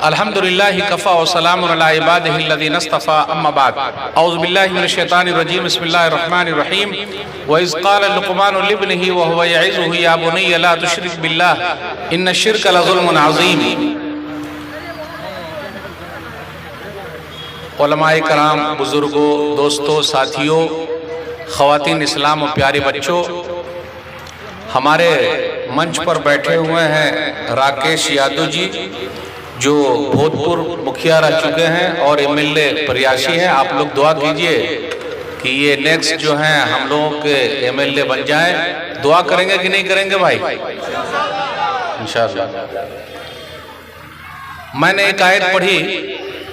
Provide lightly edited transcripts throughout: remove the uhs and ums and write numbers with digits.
अल्हम्दुलिल्लाहि Kaffa व सलामुन अला इबादिहिल्लज़ीना इस्तफ़ा अम्मा बाद औज़ु बिल्लाहि मिनश शैतानिर रजीम बिस्मिल्लाहिर रहमानिर रहीम व इज़ क़ाल लुक़मानु लिब्निही व हुवा यइज़ुहु या बुनय्या ला तुश्रिक बिल्लाह इन्नश शिर्क लज़ुल्मुन अज़ीम। उलमाए कराम, बुजुर्गों, दोस्तों, साथियों, ख़वातीन इस्लाम और प्यारे बच्चों, हमारे मंच पर बैठे हुए हैं राकेश यादव जी, जो भूतपूर्व मुखिया रह चुके हैं और एमएलए प्रत्याशी हैं। आप लोग दुआ कीजिए कि ये नेक्स्ट जो हैं हम लोगों के एमएलए बन जाएं। दुआ करेंगे कि नहीं करेंगे भाई? इंशाअल्लाह। मैंने एक आयत पढ़ी,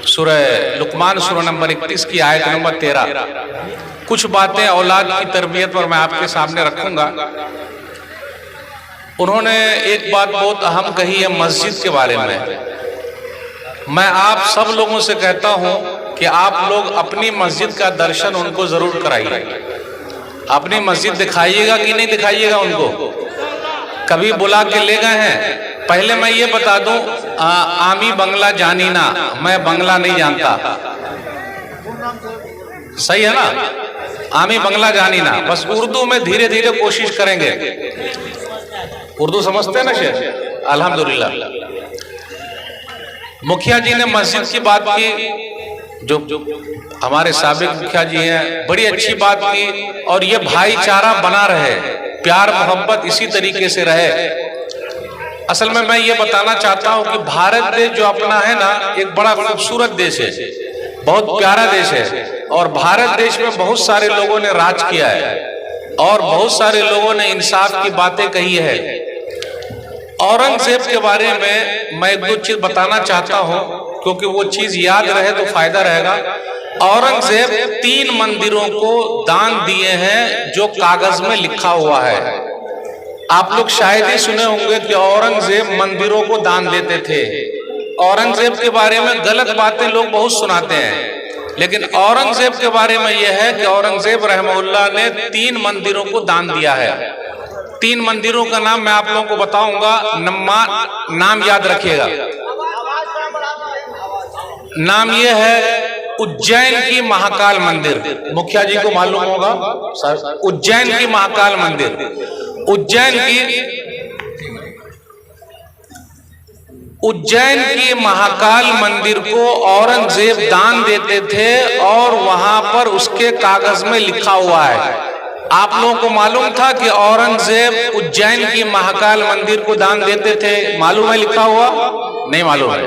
सूरह लुकमान, सूरह नंबर 31 की आयत नंबर 13। कुछ बातें औलाद की तरबियत पर मैं आपके सामने रखूंगा। उन्होंने एक बात बहुत अहम कही है मस्जिद के बारे में। मैं आप सब लोगों से कहता हूं कि आप लोग अपनी मस्जिद का दर्शन उनको जरूर कराइए। अपनी मस्जिद दिखाइएगा कि नहीं दिखाइएगा उनको? कभी बुला के ले गए हैं? पहले मैं ये बता दूं, आमी बंगला जानी ना, मैं बंगला नहीं जानता। सही है ना? आमी बंगला जानी ना, बस उर्दू में धीरे धीरे कोशिश करेंगे। उर्दू समझते हैं ना शेख? अल्हम्दुलिल्लाह। मुखिया जी ने मस्जिद की बात की, जो हमारे साबिक मुखिया जी हैं, बड़ी अच्छी बात की। और ये भाईचारा बना रहे, प्यार मोहब्बत इसी तरीके से रहे। असल में मैं ये बताना चाहता हूँ कि भारत देश जो अपना है ना, एक बड़ा खूबसूरत देश है, बहुत प्यारा देश है। और भारत देश में बहुत सारे लोगों ने राज किया है और बहुत सारे लोगों ने इंसाफ की बातें कही है। औरंगजेब के बारे में मैं एक दो चीज बताना चाहता हूं, क्योंकि वो चीज याद रहे तो फायदा रहेगा। औरंगजेब 3 मंदिरों को दान दिए हैं, जो कागज में लिखा हुआ है। आप लोग शायद ही सुने होंगे कि औरंगजेब मंदिरों को दान देते थे। औरंगजेब के बारे में गलत बातें लोग बहुत सुनाते हैं, लेकिन औरंगजेब के बारे में यह है कि औरंगजेब रहमहुल्लाह ने 3 मंदिरों को दान दिया है। 3 मंदिरों का नाम मैं आप लोगों को बताऊंगा, नाम याद रखिएगा। नाम यह है उज्जैन की महाकाल मंदिर। मुखिया जी को मालूम होगा, उज्जैन की महाकाल मंदिर। उज्जैन की महाकाल मंदिर को औरंगजेब दान देते थे और वहां पर उसके कागज में लिखा हुआ है। आप लोगों को मालूम था कि औरंगजेब उज्जैन की महाकाल मंदिर को दान देते थे? मालूम है लिखा हुआ? नहीं मालूम है।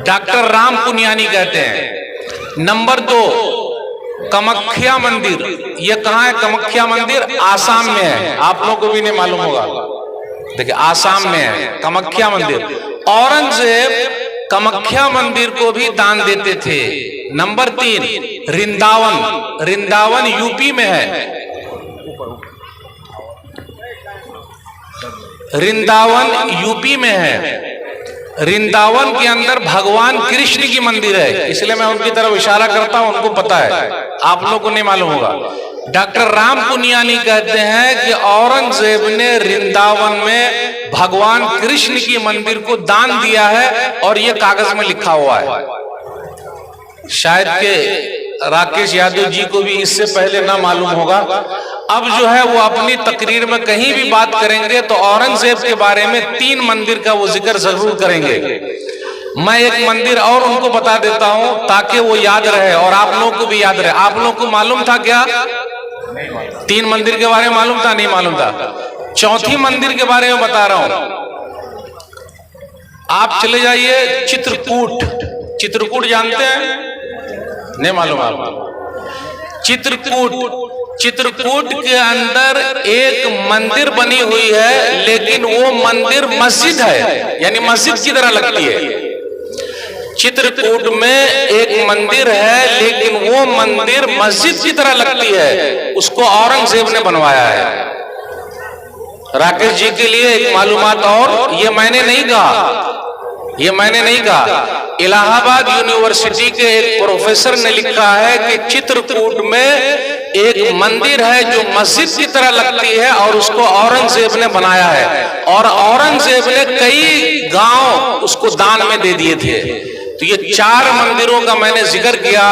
डॉक्टर राम पुनियानी कहते हैं। नंबर 2, कामाख्या मंदिर। ये कहाँ है कामाख्या मंदिर? आसाम में है। आप लोगों को भी नहीं मालूम होगा। देखिए, आसाम में है कामाख्या मंदिर। औरंगजेब कामाख्या मंदिर को भी दान देते थे। नंबर 3, रिंदावन यूपी में है। रिंदावन यूपी में है। रिंदावन के अंदर भगवान कृष्ण की मंदिर है, इसलिए मैं उनकी तरफ इशारा करता हूं, उनको पता है, आप लोगों को नहीं मालूम होगा। डॉक्टर राम पुनियानी कहते हैं कि औरंगजेब ने रिंदावन में भगवान कृष्ण की मंदिर को दान दिया है और यह कागज में लिखा हुआ है। शायद के राकेश यादव जी को भी इससे पहले ना मालूम होगा। अब जो है वो अपनी तकरीर में कहीं भी बात करेंगे तो औरंगजेब के बारे में 3 मंदिर का वो जिक्र जरूर करेंगे। मैं एक मंदिर और उनको बता देता हूं ताकि वो याद रहे और आप लोगों को भी याद रहे। आप लोगों को मालूम था क्या? 3 मंदिर के बारे में मालूम था? नहीं मालूम था। 4थी मंदिर के बारे में बता रहा हूं। आप चले जाइए चित्रकूट। चित्रकूट जानते हैं? नहीं मालूम आपको? चित्रकूट के अंदर एक मंदिर बनी हुई है, लेकिन वो मंदिर मस्जिद है, यानी मस्जिद की तरह लगती है। चित्रकूट में एक मंदिर है, लेकिन वो मंदिर मस्जिद की तरह लगती है। उसको औरंगजेब ने बनवाया है। राकेश जी के लिए एक मालूमात और, ये मैंने नहीं कहा, ये मैंने नहीं कहा, इलाहाबाद यूनिवर्सिटी के एक प्रोफेसर ने लिखा है कि चित्रकूट में एक मंदिर है जो मस्जिद की तरह लगती है और उसको औरंगजेब ने बनाया है, और औरंगजेब ने कई गांव उसको दान में दे दिए थे। तो ये 4 मंदिरों का मैंने जिक्र किया,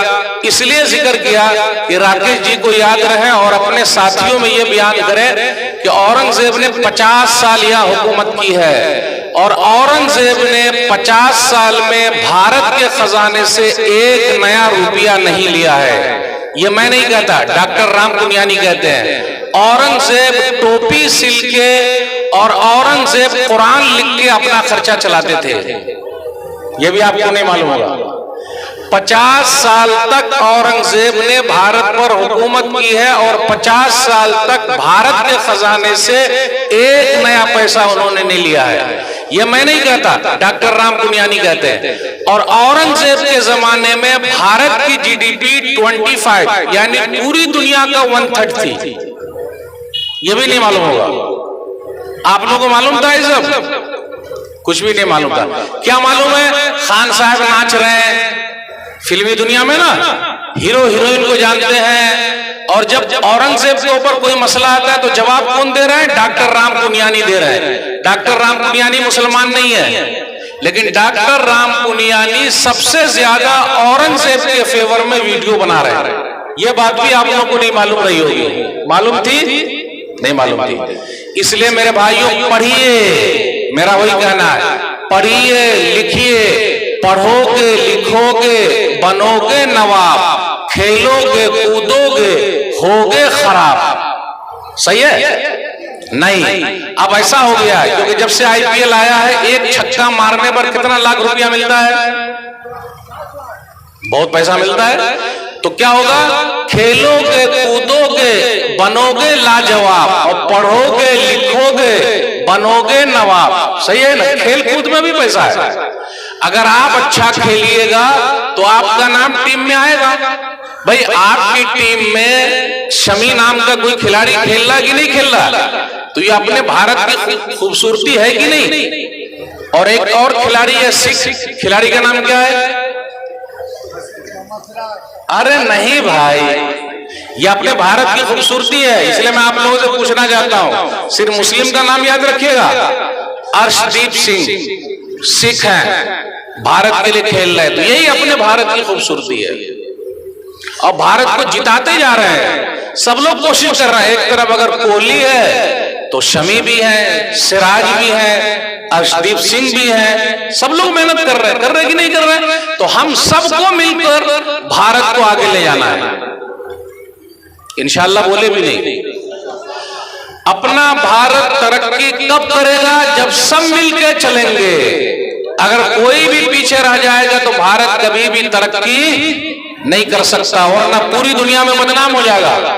इसलिए जिक्र किया कि राकेश जी को याद रहे और अपने साथियों में ये बयान करें कि औरंगजेब ने 50 साल यह हुकूमत की है, और औरंगजेब ने 50 साल में भारत के खजाने से एक नया रुपया नहीं लिया है। ये मैं नहीं कहता, डॉक्टर राम पुनियानी कहते हैं। औरंगजेब टोपी सिल के और औरंगजेब कुरान लिख के अपना खर्चा चलाते थे, ये भी आपको नहीं मालूम होगा। 50 साल तक औरंगजेब ने भारत पर हुकूमत की है और 50 साल तक भारत के खजाने से एक नया पैसा उन्होंने नहीं लिया है। ये मैं नहीं कहता, डॉक्टर राम पुनियानी कहते हैं। और औरंगजेब के जमाने में भारत की जीडीपी 25 यानी पूरी दुनिया का 1/3 थी। ये भी नहीं मालूम होगा। आप लोगों को मालूम था ये सब? कुछ भी नहीं मालूम था। क्या मालूम है? खान साहब नाच रहे हैं फिल्मी दुनिया में ना, हीरो हीरोइन को जानते हैं, और जब औरंगजेब के ऊपर कोई मसला आता है तो जवाब कौन दे रहे हैं? डॉक्टर राम पुनियानी दे रहे हैं। डॉक्टर राम पुनियानी मुसलमान नहीं है, लेकिन डॉक्टर राम पुनियानी सबसे ज्यादा औरंगजेब के फेवर में वीडियो बना रहे हैं। यह बात भी आप लोगों को नहीं मालूम रही होगी। मालूम थी? नहीं मालूम थी। इसलिए मेरे भाइयों, पढ़िए, मेरा वही कहना है, पढ़िए लिखिए, पढ़ोगे लिखोगे बनोगे नवाब, खेलोगे कूदोगे होगे खराब। सही है? नहीं, अब ऐसा हो गया है क्योंकि जब से आईपीएल आया है, एक छक्का मारने पर कितना लाख रुपया मिलता है? बहुत पैसा मिलता है। तो क्या होगा? खेलोगे कूदोगे बनोगे लाजवाब, और पढ़ोगे लिखोगे बनोगे नवाब। सही है ना? खेल कूद में भी पैसा है। अगर आप अच्छा खेलिएगा तो आपका नाम टीम में आएगा। भाई, आपकी टीम में शमी नाम का कोई खिलाड़ी खेल रहा कि नहीं खेल रहा? तो ये अपने भारत की खूबसूरती है कि नहीं? और एक और खिलाड़ी है, सिख खिलाड़ी का नाम क्या है? अरे नहीं भाई, ये अपने भारत की खूबसूरती है। इसलिए मैं आप लोगों से पूछना चाहता हूं, सिर्फ मुस्लिम का नाम याद रखिएगा। अर्शदीप सिंह सिख हैं, भारत के लिए खेल रहे हैं, तो यही अपने भारत की खूबसूरती है। और भारत को जिताते जा रहे हैं, सब लोग कोशिश कर रहे हैं। एक तरफ अगर कोहली है तो शमी भी है, सिराज भी है, अर्शदीप सिंह भी है, सब लोग मेहनत कर रहे हैं कि नहीं कर रहे हैं? तो हम सबको मिलकर भारत को आगे ले जाना है इंशाअल्लाह। बोले भी नहीं, अपना भारत तरक्की कब करेगा? जब सब मिलकर चलेंगे। अगर कोई भी पीछे रह जाएगा तो भारत कभी भी तरक्की नहीं कर सकता, वरना पूरी दुनिया में बदनाम हो जाएगा।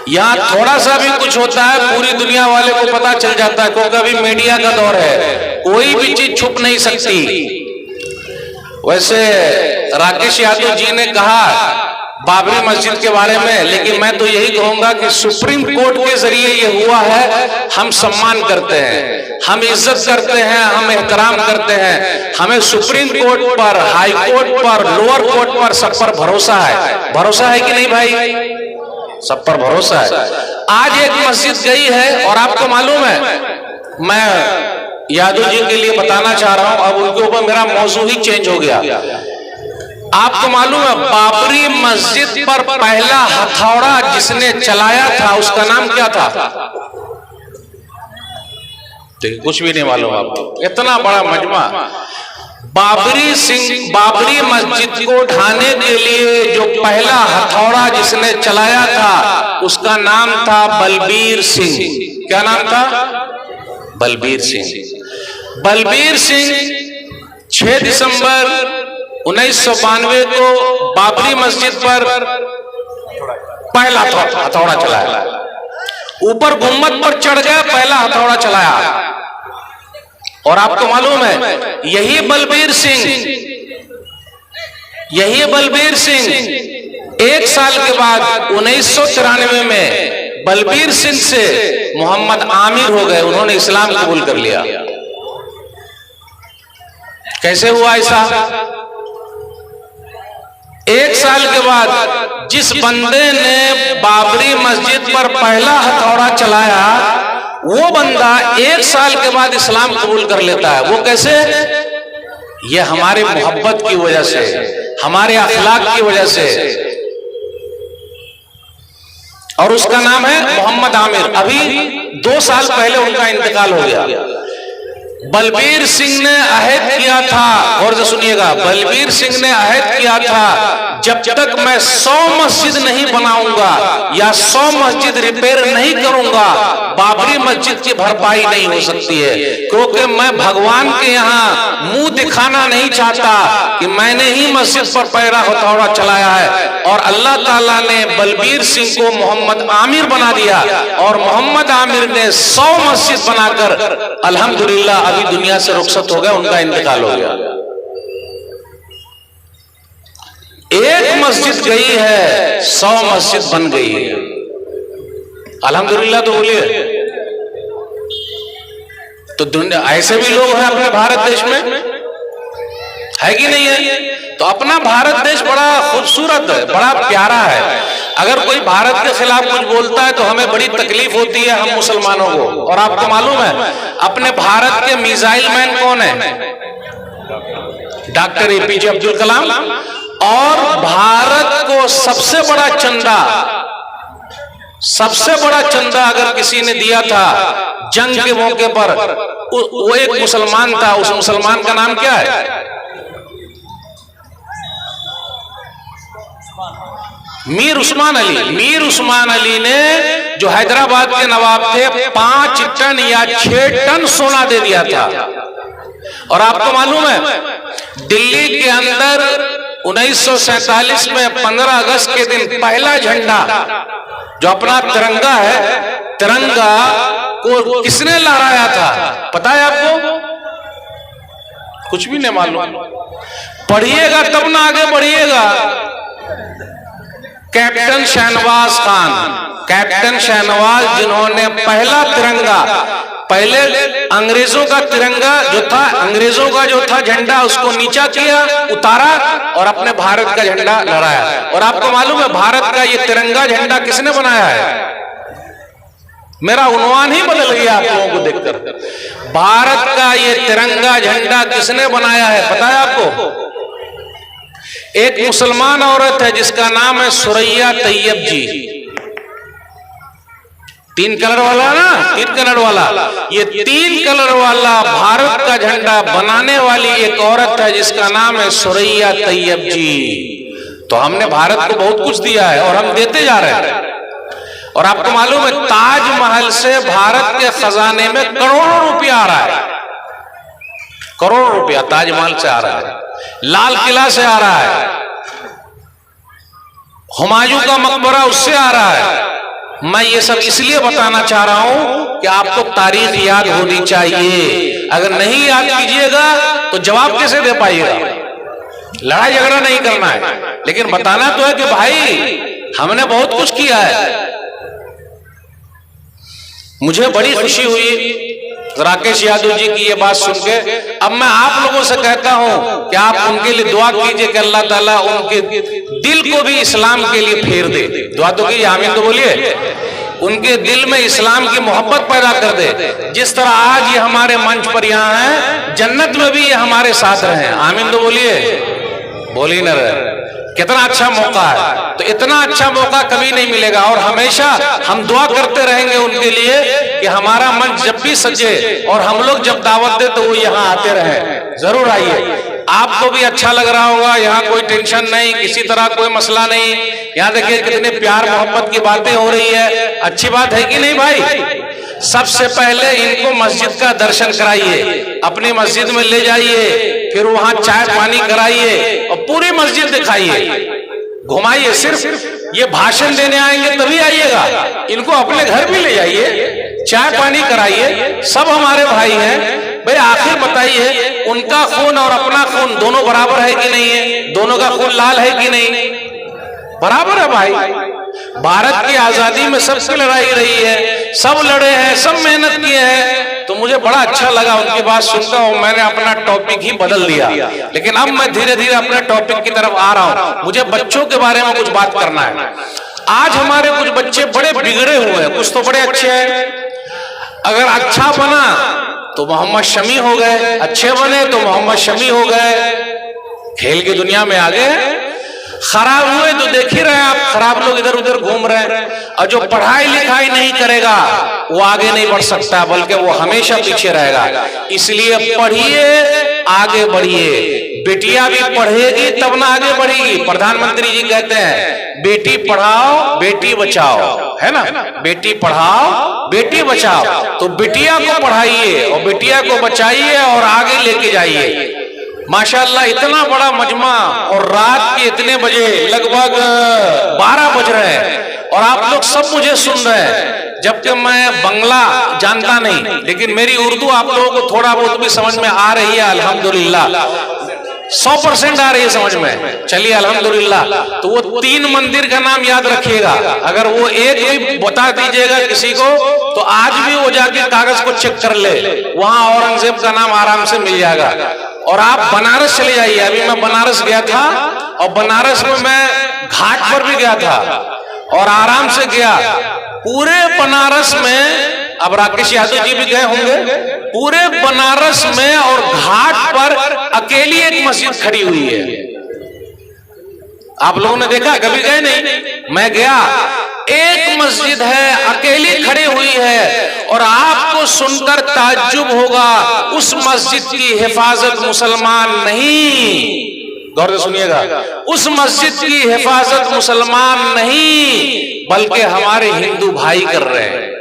यहाँ थोड़ा सा भी कुछ होता है पूरी दुनिया वाले को पता चल जाता है, क्योंकि अभी मीडिया का दौर है, कोई भी चीज छुप नहीं सकती। वैसे राकेश यादव जी ने कहा बाबरी मस्जिद के बारे में, लेकिन मैं तो यही कहूंगा कि सुप्रीम कोर्ट के जरिए ये हुआ है। हम सम्मान करते हैं, हम इज्जत करते हैं, हम एहतराम करते हैं। हमें सुप्रीम कोर्ट पर, हाई कोर्ट पर, लोअर कोर्ट पर, सब पर भरोसा है। भरोसा है कि नहीं भाई? सब पर भरोसा है। आज एक मस्जिद गई है, और आपको मालूम है, मैं यादव जी के लिए बताना चाह रहा हूं, अब उनके ऊपर मेरा मौजू ही चेंज हो गया। आपको मालूम है, बाबरी मस्जिद पर पहला हथौड़ा जिसने चलाया था उसका नाम क्या था? कुछ भी नहीं मालूम आपको? इतना बड़ा मजमा। बाबरी मस्जिद को ढाने के लिए जो पहला हथौड़ा जिसने चलाया था उसका नाम था बलबीर सिंह। क्या नाम था? बलबीर सिंह। बलबीर सिंह 6 दिसंबर 1992 को बाबरी मस्जिद पर पहला हथौड़ा चलाया। ऊपर गुम्बद पर चढ़ गया, पहला हथौड़ा चलाया। और आपको मालूम है, यही बलबीर सिंह 1 साल के बाद 1993 में बलबीर सिंह से मोहम्मद आमिर हो गए, उन्होंने इस्लाम कबूल कर लिया। कैसे हुआ ऐसा? 1 साल के बाद जिस बंदे ने बाबरी मस्जिद पर पहला हथौड़ा चलाया, वो बंदा 1 साल के बाद इस्लाम कबूल कर लेता है। वो कैसे? ये हमारे मोहब्बत की वजह से, हमारे अखलाक की वजह से। और उसका नाम है मोहम्मद आमिर। अभी 2 साल पहले उनका इंतकाल हो गया। बलबीर सिंह ने अहद किया था, और जो सुनिएगा, बलबीर सिंह ने अहद किया था, जब तक मैं 100 मस्जिद नहीं बनाऊंगा या 100 मस्जिद रिपेयर नहीं करूंगा, बाबरी मस्जिद की भरपाई नहीं हो सकती है। क्योंकि मैं भगवान के यहाँ मुंह दिखाना नहीं चाहता कि मैंने ही मस्जिद पर पहला हथौड़ा चलाया है। और अल्लाह ताला ने बलबीर सिंह को मोहम्मद आमिर बना दिया, और मोहम्मद आमिर ने 100 मस्जिद बनाकर अल्हम्दुलिल्लाह अभी दुनिया से रुखसत हो गया, उनका इंतकाल हो गया। एक मस्जिद गई है, 100 मस्जिद बन गई है। अल्हम्दुलिल्लाह तो बोलिए। तो दुनिया ऐसे भी लोग हैं अपने भारत देश में, है कि नहीं है? तो अपना भारत देश बड़ा खूबसूरत है, बड़ा प्यारा है। अगर कोई भारत के खिलाफ कुछ बोलता है तो हमें बड़ी तकलीफ होती है, हम मुसलमानों को। और आपको मालूम है अपने भारत के मिसाइल मैन कौन है? Doctor APJ Abdul Kalam. और भारत को सबसे बड़ा चंदा अगर किसी ने दिया था जंग के मौके पर, वो एक मुसलमान था। उस मुसलमान का नाम क्या है? मीर उस्मान अली। मीर उस्मान अली ने, जो हैदराबाद के नवाब थे, 5 टन या 6 टन सोना दे दिया था। और आपको मालूम है दिल्ली के अंदर 1947 में 15 अगस्त के दिन पहला झंडा, जो अपना तिरंगा है, तिरंगा को किसने लहराया था पता है आपको? कुछ भी नहीं मालूम? पढ़िएगा तब ना आगे बढ़िएगा। कैप्टन शहनवाज खान, कैप्टन शहनवाज, जिन्होंने पहला तिरंगा, पहले अंग्रेजों का तिरंगा जो था, अंग्रेजों का जो था झंडा, उसको नीचा किया, उतारा और अपने भारत का झंडा लहराया। और आपको मालूम है भारत का ये तिरंगा झंडा किसने बनाया है? मेरा उन्वान ही बदल गया आप लोगों को देखकर। भारत का ये तिरंगा झंडा किसने बनाया है पता है आपको? एक मुसलमान औरत है जिसका नाम है सुरैया तैयब जी। 3 कलर वाला ना, 3 कलर वाला, ये 3 कलर वाला भारत का झंडा बनाने वाली एक औरत है जिसका नाम है सुरैया तैयब जी। तो हमने भारत को बहुत कुछ दिया है और हम देते जा रहे हैं। और आपको मालूम है ताजमहल से भारत के खजाने में करोड़ों रुपया आ रहा है, करोड़ों रुपया ताजमहल से आ रहा है, लाल किला से आ रहा है, हुमायूं का मकबरा उससे आ रहा है। मैं ये सब इसलिए बताना चाह रहा हूं कि आपको तारीख याद होनी चाहिए। अगर नहीं याद कीजिएगा तो जवाब कैसे दे पाइएगा? लड़ाई झगड़ा नहीं करना है, लेकिन बताना तो है कि भाई हमने बहुत कुछ किया है। मुझे बड़ी खुशी हुई राकेश यादव जी की ये बात सुन के। अब मैं आप लोगों से कहता हूं कि आप उनके लिए दुआ कीजिए कि अल्लाह ताला उनके दिल को भी इस्लाम के लिए फेर दे। दुआ तो कीजिए, आमीन तो बोलिए। उनके दिल में इस्लाम की मोहब्बत पैदा कर दे। जिस तरह आज ये हमारे मंच पर यहाँ हैं, जन्नत में भी ये हमारे साथ रहे। आमीन तो बोलिए, बोल ही न रहे। कितना अच्छा मौका है। तो इतना अच्छा मौका कभी नहीं मिलेगा। और हमेशा हम दुआ करते रहेंगे उनके लिए कि हमारा मंच जब भी सजे और हम लोग जब दावत दे तो वो यहाँ आते रहे। जरूर आइए। आपको भी अच्छा लग रहा होगा, यहाँ कोई टेंशन नहीं, किसी तरह कोई मसला नहीं। यहाँ देखिए कितने प्यार मोहब्बत की बातें हो रही है। अच्छी बात है कि नहीं भाई? सबसे पहले इनको मस्जिद का दर्शन कराइए, अपनी मस्जिद में ले जाइए, फिर वहां चाय पानी कराइए और पूरी मस्जिद दिखाइए, घुमाइए। सिर्फ ये भाषण देने आएंगे तभी आइएगा, इनको अपने घर भी ले जाइए, चाय पानी कराइए। सब हमारे भाई हैं भाई। आखिर बताइए उनका खून और अपना खून दोनों बराबर है कि नहीं है? दोनों का खून लाल है कि नहीं? बराबर है भाई। भारत की आजादी में सबसे लड़ाई रही है, सब लड़े हैं, सब मेहनत किए हैं। तो मुझे बड़ा अच्छा लगा उनकी बात सुनकर और मैंने अपना टॉपिक ही बदल दिया। लेकिन अब मैं धीरे धीरे अपने टॉपिक की तरफ आ रहा हूं। मुझे बच्चों के बारे में कुछ बात करना है। आज हमारे कुछ बच्चे बड़े बिगड़े हुए हैं, कुछ तो बड़े अच्छे हैं। अगर अच्छा बना तो मोहम्मद शमी हो गए, अच्छे बने तो मोहम्मद शमी हो गए, खेल की दुनिया में आ गए। खराब हुए तो देख ही रहे हैं आप, खराब लोग इधर उधर घूम रहे हैं। और जो पढ़ाई लिखाई नहीं करेगा वो आगे नहीं बढ़ सकता, बल्कि वो हमेशा पीछे रहेगा। इसलिए पढ़िए, आगे बढ़िए। बेटियां भी पढ़ेगी तब ना आगे बढ़ेगी। प्रधानमंत्री जी कहते हैं बेटी पढ़ाओ बेटी बचाओ, है ना, बेटी पढ़ाओ बेटी बचाओ। तो बिटिया को पढ़ाइए और बिटिया को बचाइए और आगे लेके जाइए। माशाअल्लाह इतना बड़ा मजमा और रात के इतने बजे लगभग 12 बज रहे हैं और आप लोग सब मुझे सुन रहे हैं, जबकि मैं बंगला जानता नहीं, लेकिन मेरी उर्दू आप लोगों को थोड़ा बहुत भी समझ में आ रही है अल्हम्दुलिल्लाह, 100% आ रही है समझ में। चलिए अल्हम्दुलिल्लाह। तो वो 3 मंदिर का नाम याद रखिएगा। अगर वो एक भी बता दीजिएगा किसी को तो आज भी वो जाके कागज को चेक कर ले, वहां औरंगजेब का नाम आराम से मिल जाएगा। और आप बनारस चले जाइए। अभी मैं बनारस गया था और बनारस में मैं घाट पर भी गया था और आराम से गया। पूरे बनारस में, अब राकेश यादव जी भी गए होंगे, पूरे बनारस में और घाट पर अकेली एक मस्जिद खड़ी हुई है। आप लोगों ने देखा? कभी गए नहीं? मैं गया, एक मस्जिद है अकेली खड़ी हुई है और आपको सुनकर ताज्जुब होगा, उस मस्जिद की हिफाजत मुसलमान नहीं, गौर से सुनिएगा, उस मस्जिद की हिफाजत मुसलमान नहीं बल्कि हमारे हिंदू भाई कर रहे हैं।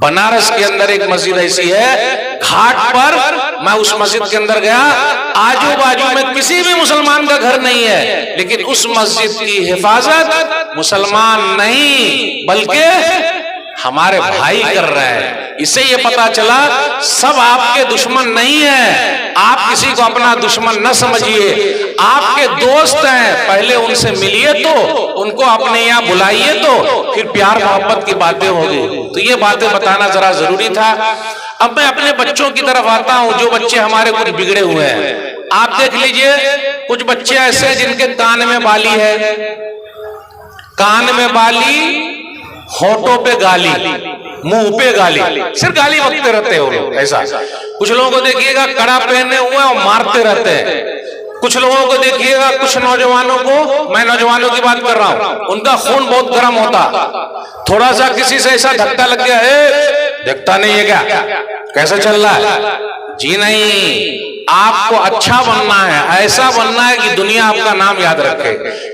बनारस के अंदर एक मस्जिद ऐसी है, घाट पर मैं उस मस्जिद के अंदर गया, आजू बाजू में किसी भी मुसलमान का घर नहीं है, लेकिन उस मस्जिद की हिफाजत मुसलमान नहीं बल्कि हमारे भाई कर रहे हैं। इससे ये पता चला सब आपके दुश्मन नहीं है। आप किसी को अपना दुश्मन न समझिए, आपके दोस्त हैं, पहले उनसे मिलिए तो उनको अपने यहाँ बुलाइए तो फिर प्यार मोहब्बत की बातें होगी। तो ये बातें बताना जरा जरूरी था। अब मैं अपने बच्चों की तरफ आता हूं, जो बच्चे हमारे कुछ बिगड़े हुए हैं। आप देख लीजिए, कुछ बच्चे ऐसे हैं जिनके कान में बाली है, कान में बाली, होठों पे गाली, मुंह पे गाली, सिर्फ गाली बकते रहते हो लोग। ऐसा कुछ लोगों को देखिएगा कड़ा पहने हुए और मारते रहते हैं। कुछ लोगों को देखिएगा, कुछ नौजवानों को, मैं नौजवानों की बात कर रहा हूं, उनका खून बहुत गर्म होता, थोड़ा सा किसी से ऐसा धक्का लग गया, देखता नहीं है क्या, कैसे चल रहा है जी? नहीं, आपको अच्छा बनना है, ऐसा बनना है कि दुनिया आपका नाम याद रखे।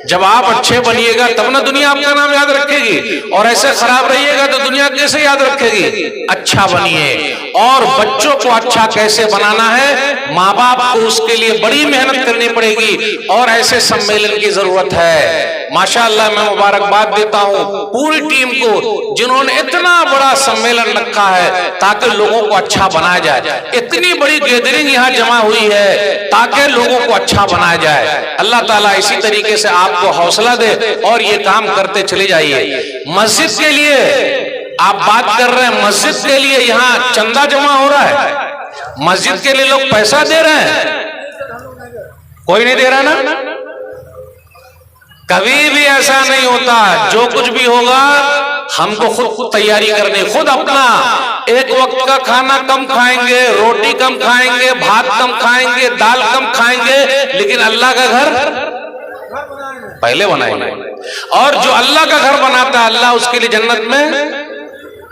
जब आप अच्छे बनिएगा तब ना दुनिया आपका नाम याद रखेगी, और ऐसे खराब रहिएगा तो दुनिया कैसे याद रखेगी? अच्छा बनिए। और बच्चों को अच्छा कैसे बनाना है, माँ बाप को उसके लिए बड़ी मेहनत करनी पड़ेगी और ऐसे सम्मेलन की जरूरत है। माशाअल्लाह, मैं मुबारकबाद देता हूँ पूरी टीम को जिन्होंने इतना बड़ा सम्मेलन रखा है ताकि लोगों को अच्छा बनाया जाए। इतनी बड़ी गैदरिंग यहाँ जमा हुई है ताकि लोगों को अच्छा बनाया जाए। अल्लाह ताला इसी तरीके से आपको हौसला दे और ये काम करते चले जाइए। मस्जिद के लिए आप बात कर रहे हैं, मस्जिद के लिए यहाँ चंदा जमा हो रहा है, मस्जिद के लिए लोग पैसा दे रहे हैं, कोई नहीं दे रहा ना? कभी भी ऐसा नहीं होता। जो कुछ भी होगा हमको खुद तैयारी करनी, खुद अपना एक वक्त का खाना कम खाएंगे, रोटी कम खाएंगे, भात कम खाएंगे, दाल कम खाएंगे, लेकिन अल्लाह का घर पहले बनाएंगे। और जो अल्लाह का घर बनाता है, अल्लाह उसके लिए जन्नत में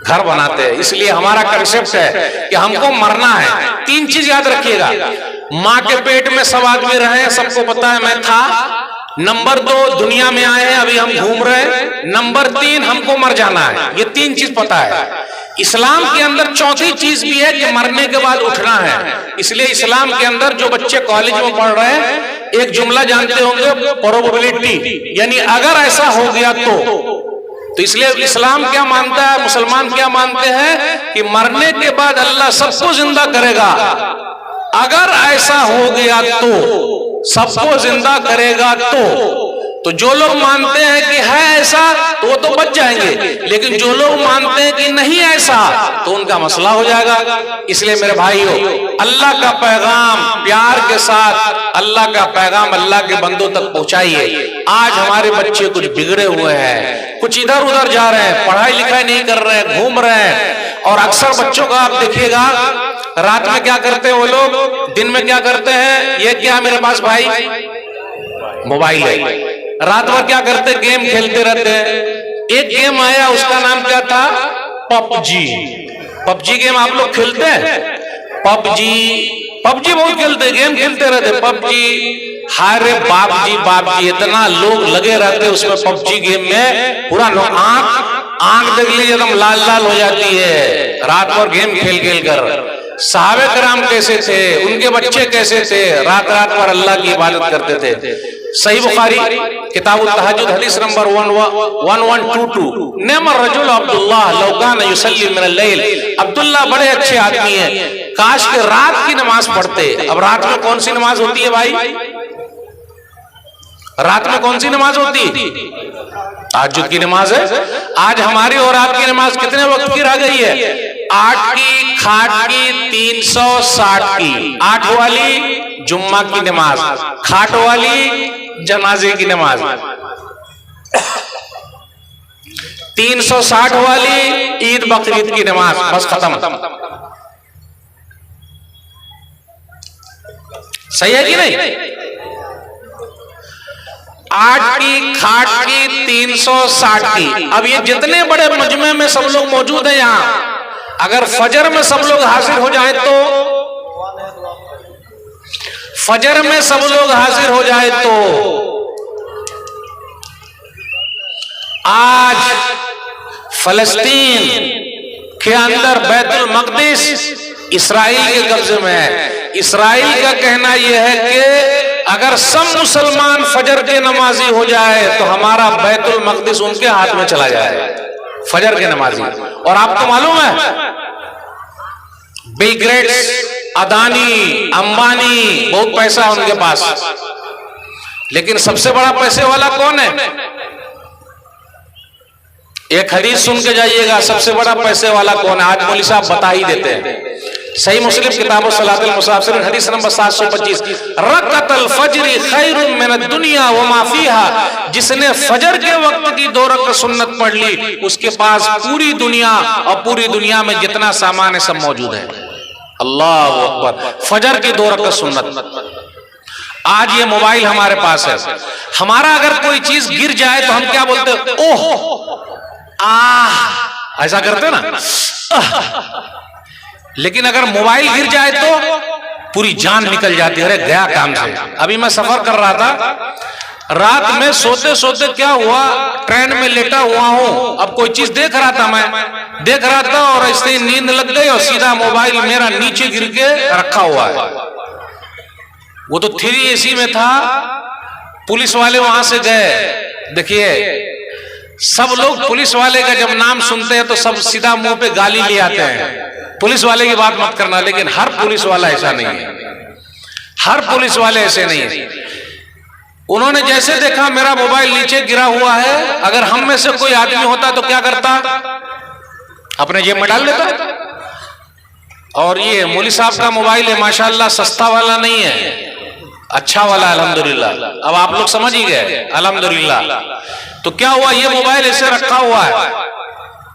घर बनाते हैं। इसलिए हमारा कंसेप्ट है कि हमको मरना है। 3 चीज याद रखिएगा, माँ के पेट में सब आदमी रहे, सबको पता है, मैं था। नंबर 2, दुनिया में आए हैं, अभी हम घूम रहे हैं। नंबर 3, हमको मर जाना है। ये 3 चीज पता है। इस्लाम के अंदर चौथी चीज भी है कि मरने के बाद उठना है। इसलिए इस्लाम के अंदर जो बच्चे कॉलेज में पढ़ रहे हैं, एक जुमला जानते होंगे, प्रोबेबिलिटी, यानी अगर ऐसा हो गया तो इसलिए इस्लाम क्या मानता है, मुसलमान क्या मानते हैं कि मरने के बाद अल्लाह सबको जिंदा करेगा। अगर ऐसा हो गया तो, सबको जिंदा करेगा तो तो जो लोग मानते हैं कि है ऐसा तो वो तो बच जाएंगे, लेकिन जो लोग मानते हैं कि नहीं ऐसा तो उनका मसला हो जाएगा। इसलिए मेरे भाइयों, अल्लाह का पैगाम प्यार के साथ, अल्लाह का पैगाम अल्लाह के बंदों तक पहुंचाइए। आज हमारे बच्चे कुछ बिगड़े हुए हैं, कुछ इधर उधर जा रहे हैं, पढ़ाई लिखाई नहीं कर रहे हैं, घूम रहे हैं। और अक्सर बच्चों का आप देखिएगा, रात में क्या करते हैं वो लोग, दिन में क्या करते हैं। ये क्या मेरे पास भाई मोबाइल है, रात भर क्या करते, गेम खेलते रहते हैं। एक गेम आया, उसका नाम क्या था, पबजी। पबजी गेम आप लोग खेलते हैं? पबजी बहुत खेलते, गेम खेलते रहते, पबजी। हारे बाप जी इतना लोग लगे रहते उसमें पबजी गेम में, पूरा आंख देख लीजिए एकदम लाल लाल हो जाती है, रात भर गेम खेल खेल कर। सहाबे कराम कैसे थे, उनके बच्चे कैसे थे, रात रात भर अल्लाह की इबादत करते थे। सही बुखारी किताबुल तहज्जुद हदीस नंबर 1122, नेमर रजुल अब्दुल्लाह लौ कान युसल्ली मिनल लैल। अब्दुल्लाह बड़े अच्छे आदमी हैं, काश के रात की नमाज पढ़ते। अब रात में कौन सी नमाज होती है भाई, रात में कौन सी नमाज होती है, तहज्जुद की नमाज है। आज हमारी और आपकी नमाज कितने वक्त की रह गई है, 8 की, खाट की, 360 की। 8 वाली जुम्मा की नमाज, खाट वाली जनाजे की नमाज, 360 वाली ईद बकरीद की नमाज, बस खत्म। सही है कि नहीं? 8 की, खाट की, 360 की। अब ये जितने बड़े मजमे में सब लोग मौजूद हैं यहाँ, अगर फजर में सब लोग हाजिर हो जाए तो, फजर में सब लोग हाजिर हो जाए तो आज फलस्तीन के अंदर बैतुल मक़दिस इस्राइल के कब्जे में है। इस्राइल का कहना यह है कि अगर सब मुसलमान फजर के नमाजी हो जाए तो हमारा बैतुल मक़दिस उनके हाथ में चला जाए, फजर के नमाजी। और आपको मालूम है बिल गेट्स, अदानी, अंबानी, बहुत पैसा उनके पास, लेकिन सबसे बड़ा पैसे वाला कौन है? एक हदीस सुन के जाइएगा, सबसे बड़ा पैसे वाला कौन है, आज मौलवी साहब बता ही देते हैं। सही मुस्लिम किताब सलातुल मुसाफिर हदीस नंबर 725, रकअतल फज्र खैरुम मिनद दुनिया व मा फीहा। जिसने फजर के वक्त की 2 रकात सुन्नत पढ़ ली, उसके पास पूरी दुनिया और पूरी दुनिया में जितना सामान है सब मौजूद है। अल्लाह अकबर, फजर की 2 रकात सुन्नत। आज ये मोबाइल हमारे पास है, हमारा अगर कोई चीज गिर जाए तो हम क्या बोलते हैं, ओह आह, ऐसा करते ना। लेकिन अगर मोबाइल गिर जाए तो पूरी जान निकल जाती है, अरे गया काम से। अभी मैं सफर कर रहा था, रात में सोते सोते क्या हुआ, ट्रेन में लेटा हुआ हूं, अब कोई चीज देख रहा था, मैं देख रहा था और ऐसे नींद लग गई और सीधा मोबाइल मेरा नीचे गिर के रखा हुआ है। वो तो 3 AC में था। पुलिस वाले वहां से गए, देखिए सब लोग पुलिस वाले का जब नाम सुनते हैं तो सब सीधा मुंह पे गाली ले आते हैं, पुलिस वाले की बात मत करना। लेकिन हर पुलिस वाला ऐसा नहीं है, हर पुलिस वाले ऐसे नहीं है। उन्होंने जैसे देखा मेरा मोबाइल नीचे गिरा हुआ है, अगर हम में से कोई आदमी होता तो क्या करता, अपने जेब में डाल लेता। और ये मौलवी साहब का मोबाइल है, माशाल्लाह सस्ता वाला नहीं है, अच्छा वाला, अल्हम्दुलिल्लाह। अब आप लोग समझ ही गए, अल्हम्दुलिल्लाह। तो क्या हुआ, ये मोबाइल ऐसे रखा हुआ है,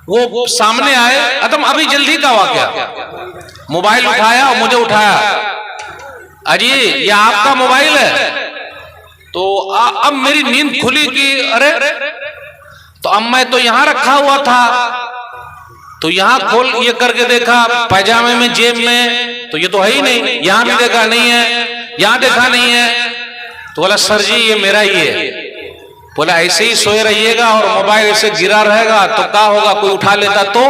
वो सामने आए, अदम अभी जल्दी का वाकया, मोबाइल उठाया और मुझे उठाया, अजी ये आपका मोबाइल है। तो अब मेरी नींद खुली कि अरे, तो अब मैं तो यहां रखा हुआ था, तो यहां खोल ये करके देखा पैजामे में, जेब में, तो ये तो है ही नहीं। यहां भी देखा नहीं है, यहां देखा नहीं है। तो बोला सर जी ये मेरा ही है। बोला ऐसे ही सोए रहिएगा और मोबाइल ऐसे गिरा रहेगा तो क्या होगा, कोई उठा लेता तो।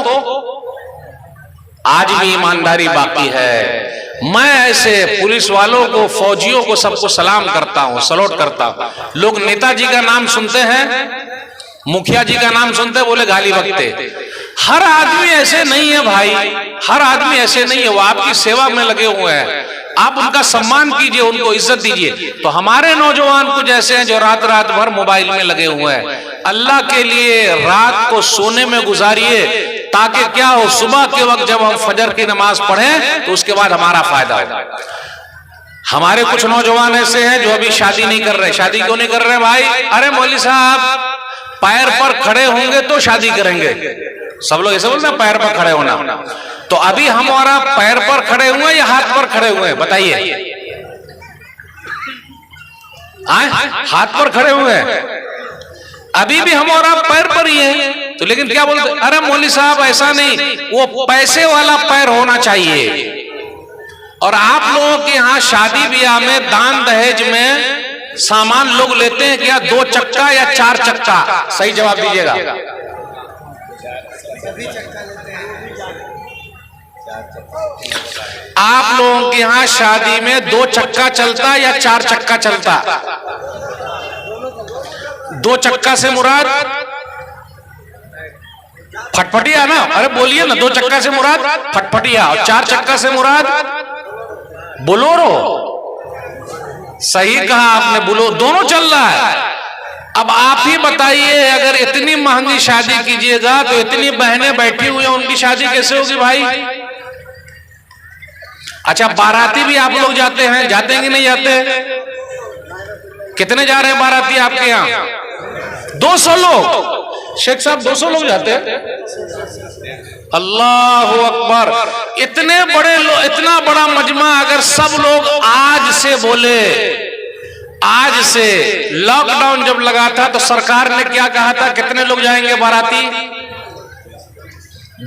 आज भी ईमानदारी बाकी है। मैं ऐसे पुलिस वालों को, फौजियों को, सबको सलाम करता हूं, सलूट करता हूं। लोग नेताजी का नाम सुनते हैं, मुखिया जी का नाम सुनते हैं, बोले गाली बकते। हर आदमी ऐसे नहीं है भाई, हर आदमी ऐसे नहीं है, वो आपकी सेवा में लगे हुए हैं। आप उनका सम्मान कीजिए, उनको इज्जत दीजिए। तो हमारे नौजवान कुछ ऐसे हैं जो रात रात भर मोबाइल में लगे हुए हैं। अल्लाह के लिए रात को सोने में गुजारिए, ताकि क्या हो, सुबह के वक्त जब हम फजर की नमाज पढ़ें तो उसके बाद हमारा फायदा हो। हमारे कुछ नौजवान ऐसे हैं जो अभी शादी नहीं कर रहे। शादी क्यों नहीं कर रहे भाई? अरे मौलवी साहब, पैर पर खड़े होंगे तो शादी करेंगे। सब लोग ऐसे बोलते हैं पैर पर खड़े होना। तो अभी हमारा पैर पर खड़े हुए या हाथ पर खड़े हुए? बताइए। हाथ पर खड़े हुए हैं, अभी भी हमारा पैर पर ही है। तो लेकिन क्या बोलते? अरे मौलवी साहब ऐसा नहीं, वो पैसे वाला पैर होना चाहिए। और आप लोगों के यहाँ शादी ब्याह में दान दहेज में सामान लोग लेते हैं क्या? 2 चक्का या 4 चक्का? सही जवाब दीजिएगा। आप लोगों के यहाँ शादी में 2 चक्का चलता या 4 चक्का चलता? 2 चक्का से मुराद फटफटिया ना? अरे बोलिए ना, 2 चक्का से मुराद फटफटिया, और 4 चक्का से मुराद बोलोरो। सही कहा आपने, बोलो दोनों चल रहा है। अब आप ही बताइए, अगर इतनी महंगी शादी कीजिएगा तो इतनी बहनें बैठी हुई हैं, उनकी शादी कैसे होगी भाई? अच्छा, बाराती भी आप लोग जाते हैं, जाते हैं कि नहीं जाते? कितने जा रहे हैं बाराती आपके यहाँ? 200 लोग। शेख साहब 200 लोग जाते हैं? अल्लाह अकबर। इतने बड़े लोग, इतना बड़ा मजमा, अगर सब लोग आज से बोले, आज से लॉकडाउन जब लगा था तो सरकार ने क्या कहा था, कितने लोग जाएंगे बाराती?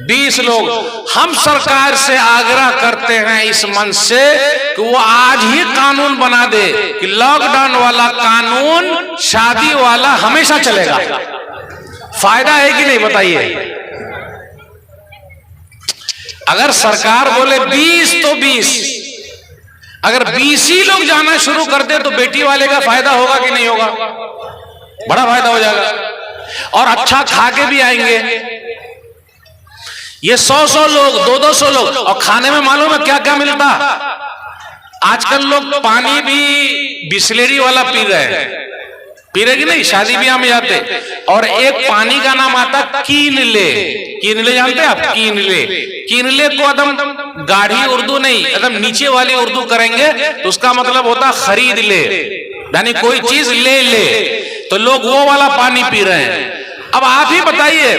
20 लोग। हम सरकार से आग्रह करते हैं इस मन से कि वो आज ही कानून बना दे कि लॉकडाउन वाला कानून शादी वाला हमेशा चलेगा। फायदा है कि नहीं बताइए? अगर सरकार बोले 20 तो 20, अगर 20 ही लोग जाना शुरू कर दे तो बेटी वाले का फायदा होगा कि नहीं होगा? बड़ा फायदा हो जाएगा, और अच्छा खा के भी आएंगे। ये 100-100 लोग, 200-200 लोग, और खाने में मालूम है क्या क्या मिलता? आजकल लोग पानी भी बिस्लेरी वाला पी रहे हैं। पी रहे कि नहीं? शादी ब्याह में जाते, और एक पानी का नाम आता कीनले। कीनले जानते हैं आप? कीनले। कीनले को एकदम गाढ़ी उर्दू नहीं, एकदम नीचे वाली उर्दू करेंगे तो उसका मतलब होता खरीद ले, यानी कोई चीज ले ले। तो लोग वो वाला पानी पी रहे हैं। अब आप ही बताइए,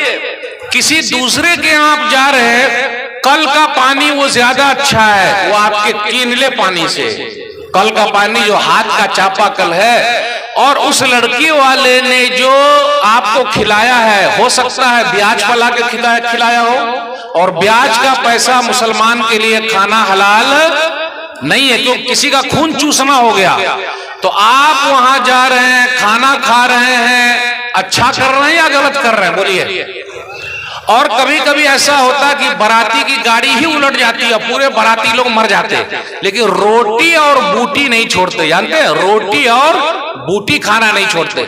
किसी दूसरे के यहाँ आप जा रहे हैं, कल का पानी वो ज्यादा अच्छा है, वो आपके कीनले पानी से। कल का पानी जो हाथ का चापाकल है, और उस लड़की वाले ने जो आपको खिलाया है, हो सकता है ब्याज पर ला के खिलाया हो, और ब्याज का पैसा मुसलमान के लिए खाना हलाल नहीं है, क्योंकि किसी का खून चूसना हो गया। तो आप वहां जा रहे हैं, खाना खा रहे हैं, अच्छा कर रहे हैं या गलत कर रहे हैं? बोलिए। और कभी कभी ऐसा होता कि बाराती की गाड़ी ही उलट जाती है, पूरे बाराती लोग मर जाते, लेकिन रोटी और बूटी नहीं छोड़ते। जानते हैं? रोटी और बूटी खाना नहीं छोड़ते।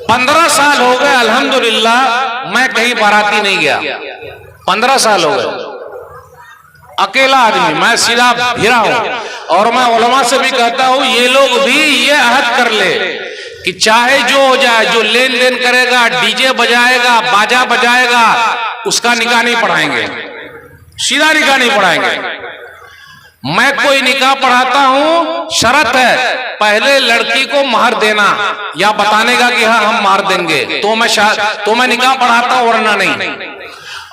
15 साल हो गए अल्हम्दुलिल्लाह मैं कहीं बाराती नहीं गया। 15 साल हो गए, अकेला आदमी, मैं सीधा भिरा हूं। और मैं उलमा से भी कहता हूं, ये लोग भी ये अहद कर ले कि चाहे जो हो जाए, जो लेन देन करेगा, डीजे बजाएगा, बाजा बजाएगा, उसका निकाह नहीं पढ़ाएंगे, सीधा निकाह नहीं पढ़ाएंगे। मैं कोई निकाह पढ़ाता हूं, शर्त है पहले लड़की को महर देना या बताने का कि हाँ हम मार देंगे, तो मैं निकाह पढ़ाता हूं, वरना नहीं।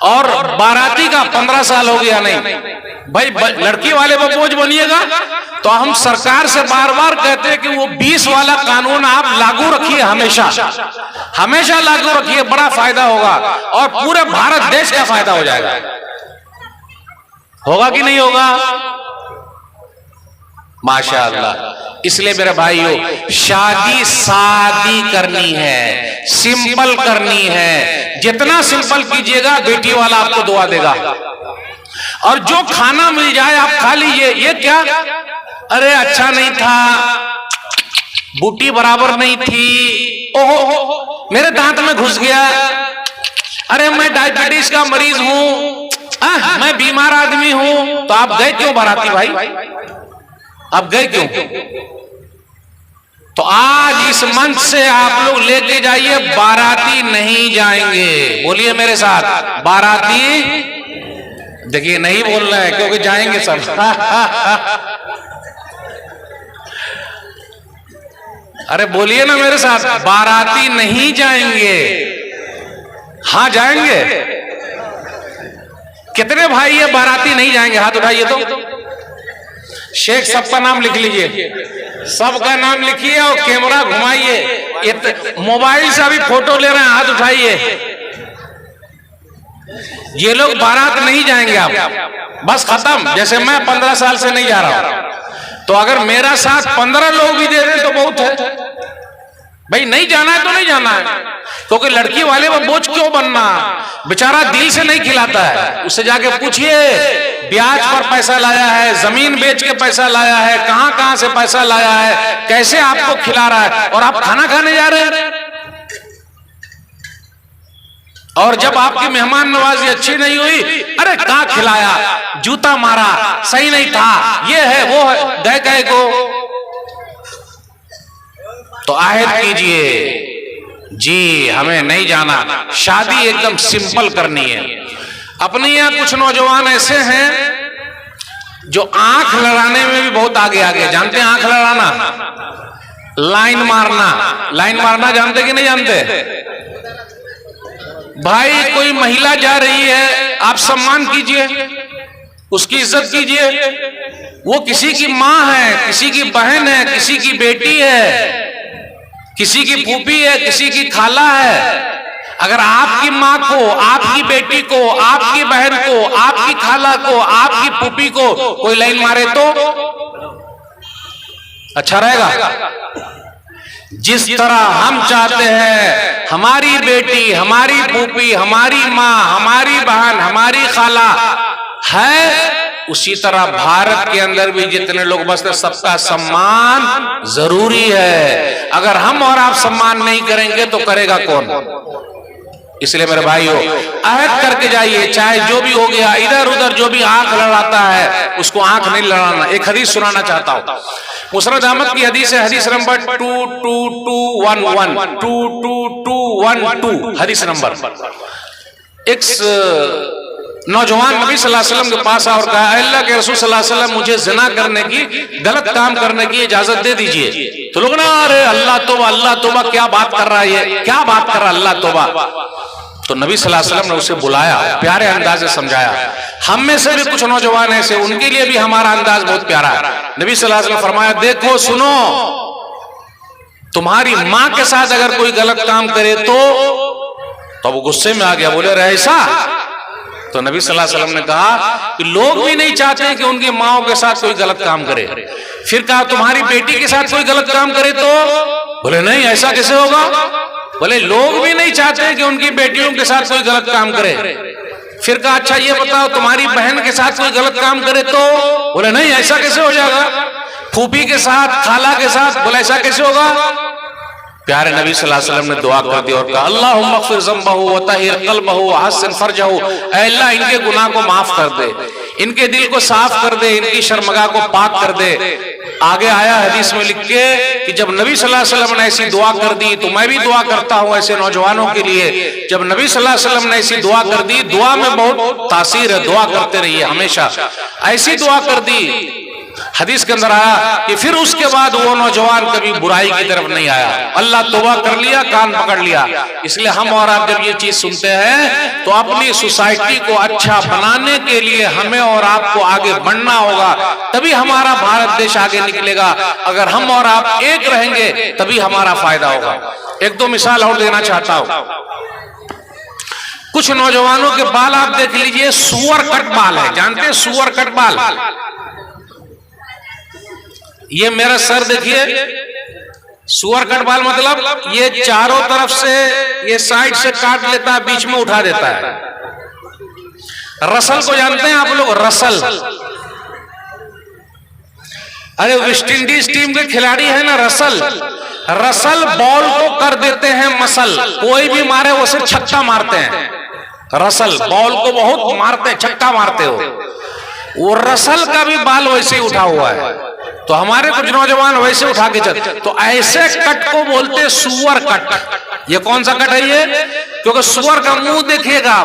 और बाराती का 15 साल हो गया नहीं भाई, लड़की वाले पर बोझ बनिएगा। तो हम सरकार से बार बार कहते हैं कि वो 20 वाला कानून आप लागू रखिए, हमेशा हमेशा लागू रखिए, बड़ा फायदा होगा, और पूरे भारत देश का फायदा हो जाएगा। होगा कि नहीं होगा? माशाअल्लाह। इसलिए मेरे भाइयों, शादी सादी करनी है, सिंपल करनी है। जितना सिंपल कीजिएगा, बेटी वाला आपको दुआ देगा। और जो खाना मिल जाए आप खा लीजिए। ये क्या, अरे अच्छा नहीं था, बूटी बराबर नहीं थी, ओहो मेरे दांत में घुस गया, अरे मैं डायबिटीज का मरीज हूं, मैं बीमार आदमी हूं। तो आप गए क्यों बाराती भाई? अब गए क्यों? तो आज इस मंच से आप लोग लेके जाइए, बाराती नहीं जाएंगे। बोलिए मेरे साथ, बाराती। देखिए नहीं बोल रहे हैं क्योंकि जाएंगे सब। अरे बोलिए ना मेरे साथ, बाराती नहीं जाएंगे। हाँ जाएंगे। कितने भाई ये बाराती नहीं जाएंगे? हाथ उठाइए तो। शेख सबका नाम लिख लीजिए, सबका नाम लिखिए और कैमरा घुमाइए। मोबाइल से अभी फोटो ले रहे हैं, हाथ उठाइए। ये लोग बारात नहीं जाएंगे। आप बस खत्म। जैसे मैं 15 साल से नहीं जा रहा हूं, तो अगर मेरा साथ 15 लोग भी दे दें तो बहुत है भाई। नहीं जाना है तो नहीं जाना है, क्योंकि लड़की वाले में बोझ क्यों बनना? बेचारा दिल से नहीं खिलाता है। उससे जाके पूछिए, ब्याज पर पैसा लाया है, जमीन बेच के पैसा लाया है, कहां कहां से पैसा लाया है, कैसे आपको खिला रहा है, और आप खाना खाने जा रहे हैं। और जब आपकी मेहमान नवाजी अच्छी नहीं हुई, अरे कहां खिलाया, जूता मारा, सही नहीं था, ये है वो है, गए गए को। तो आहद कीजिए जी, हमें नहीं जाना। शादी एकदम सिंपल करनी है। अपने यहाँ कुछ नौजवान ऐसे हैं जो आंख लड़ाने में भी बहुत आगे आगे। जानते हैं आंख लड़ाना? लाइन मारना। लाइन मारना जानते कि नहीं जानते? भाई कोई महिला जा रही है, आप सम्मान कीजिए, उसकी इज्जत कीजिए। वो किसी की माँ है, किसी की बहन है, किसी की बेटी है, किसी की फूफी है, किसी की खाला है। अगर आपकी माँ को, आपकी बेटी को, आपकी बहन को, आपकी खाला को, आपकी फूफी को कोई लाइन मारे तो अच्छा रहेगा? जिस तरह हम चाहते हैं हमारी बेटी, हमारी फूफी, हमारी माँ, हमारी बहन, हमारी खाला है, उसी तरह भारत के अंदर भी जितने लोग बसते, सबका सम्मान जरूरी है। अगर हम और आप सम्मान नहीं करेंगे तो करेगा कौन? इसलिए मेरे भाइयों, अहद करके जाइए, चाहे जो भी हो गया। इधर उधर जो भी आंख लड़ाता है उसको आंख नहीं लड़ाना। एक हदीस सुनाना चाहता हूं, मुस्नद अहमद की हदीस है, हदीस नंबर 22211 22212 हदीस नंबर। एक नौजवान नबी सल्लल्लाहु अलैहि वसल्लम के पास आया और कहा, अल्लाह के रसूल सल्लल्लाहु अलैहि वसल्लम, मुझे जिना करने की, गलत काम करने की इजाजत दे दीजिए। तो लोग ना, अरे अल्लाह तौबा, क्या बात कर रहा है ये, क्या बात कर रहा है, अल्लाह तौबा। तो नबी सल्लल्लाहु अलैहि वसल्लम ने उसे बुलाया, प्यारे अंदाज से समझाया। हम में से भी कुछ नौजवान ऐसे, उनके लिए भी हमारा अंदाज बहुत प्यारा है। नबी सल्लल्लाहु अलैहि वसल्लम फरमाया, देखो सुनो, तुम्हारी माँ के साथ अगर कोई गलत काम करे तो वो गुस्से में आ गया, बोले रहे ऐसा? तो नबी सल्लल्लाहु अलैहि वसल्लम ने कहा कि लोग भी नहीं चाहते कि उनकी माओं के साथ कोई गलत काम करे। फिर कहा तुम्हारी बेटी के साथ कोई गलत काम करे तो? बोले नहीं, ऐसा कैसे होगा? बोले लोग भी नहीं चाहते कि उनकी बेटियों के साथ कोई गलत काम करे। फिर कहा अच्छा ये बताओ तुम्हारी बहन के साथ कोई गलत काम करे तो? बोले नहीं, ऐसा कैसे हो जाएगा? फूफी के साथ, खाला के साथ? बोले ऐसा कैसे होगा? प्यारे नबी सल्लल्लाहु अलैहि वसल्लम ने दुआ कर दी और कहा, अल्लाहुम्मा अग़फ़िर ज़ंबहु व तहिर क़ल्बहु व हस्सिन फ़रजहु। ऐ अल्लाह, इनके गुनाह को माफ कर दे, इनके दिल को साफ कर दे, इनकी शर्मगाह को पाक कर दे। आगे आया हदीस में लिख के कि जब नबी सल्लल्लाहु अलैहि वसल्लम ने ऐसी दुआ कर दी तो मैं भी दुआ करता हूँ ऐसे नौजवानों के लिए। जब नबी सल्लल्लाहु अलैहि वसल्लम ने ऐसी दुआ कर दी, दुआ में बहुत तासीर है, दुआ करते रहिए हमेशा। ऐसी दुआ कर दी, हदीस के अंदर आया कि फिर उसके बाद वो नौजवान कभी बुराई की तरफ नहीं आया। अल्लाह तौबा कर लिया, कान पकड़ लिया। इसलिए हम और आप जब ये चीज सुनते हैं तो अपनी सोसाइटी को अच्छा बनाने के लिए हमें और आपको आगे बढ़ना होगा, तभी हमारा भारत देश आगे निकलेगा। अगर हम और आप एक रहेंगे तभी हमारा फायदा होगा। एक दो मिसाल और देना चाहता हूं। कुछ नौजवानों के बाल आप देख लीजिए, सुअर कट बाल है। जानते हैं सुअर कट बाल? ये मेरा सर देखिए, सुअर कट बाल मतलब ये चारों तरफ से, ये साइड से काट लेता है, बीच में उठा देता है। रसल को जानते हैं आप लोग? रसल, अरे वेस्ट इंडीज टीम के खिलाड़ी है ना रसल, रसल बॉल को कर देते हैं मसल। कोई भी मारे वो सिर्फ छक्का मारते हैं। रसल बॉल को बहुत मारते हैं, छक्का मारते हो। वो रसल का भी बाल वैसे ही उठा हुआ है। तो हमारे कुछ नौजवान वैसे उठा के चल, तो ऐसे कट को बोलते सुअर कट। ये कौन सा कट है ये? क्योंकि सुअर का मुंह देखिएगा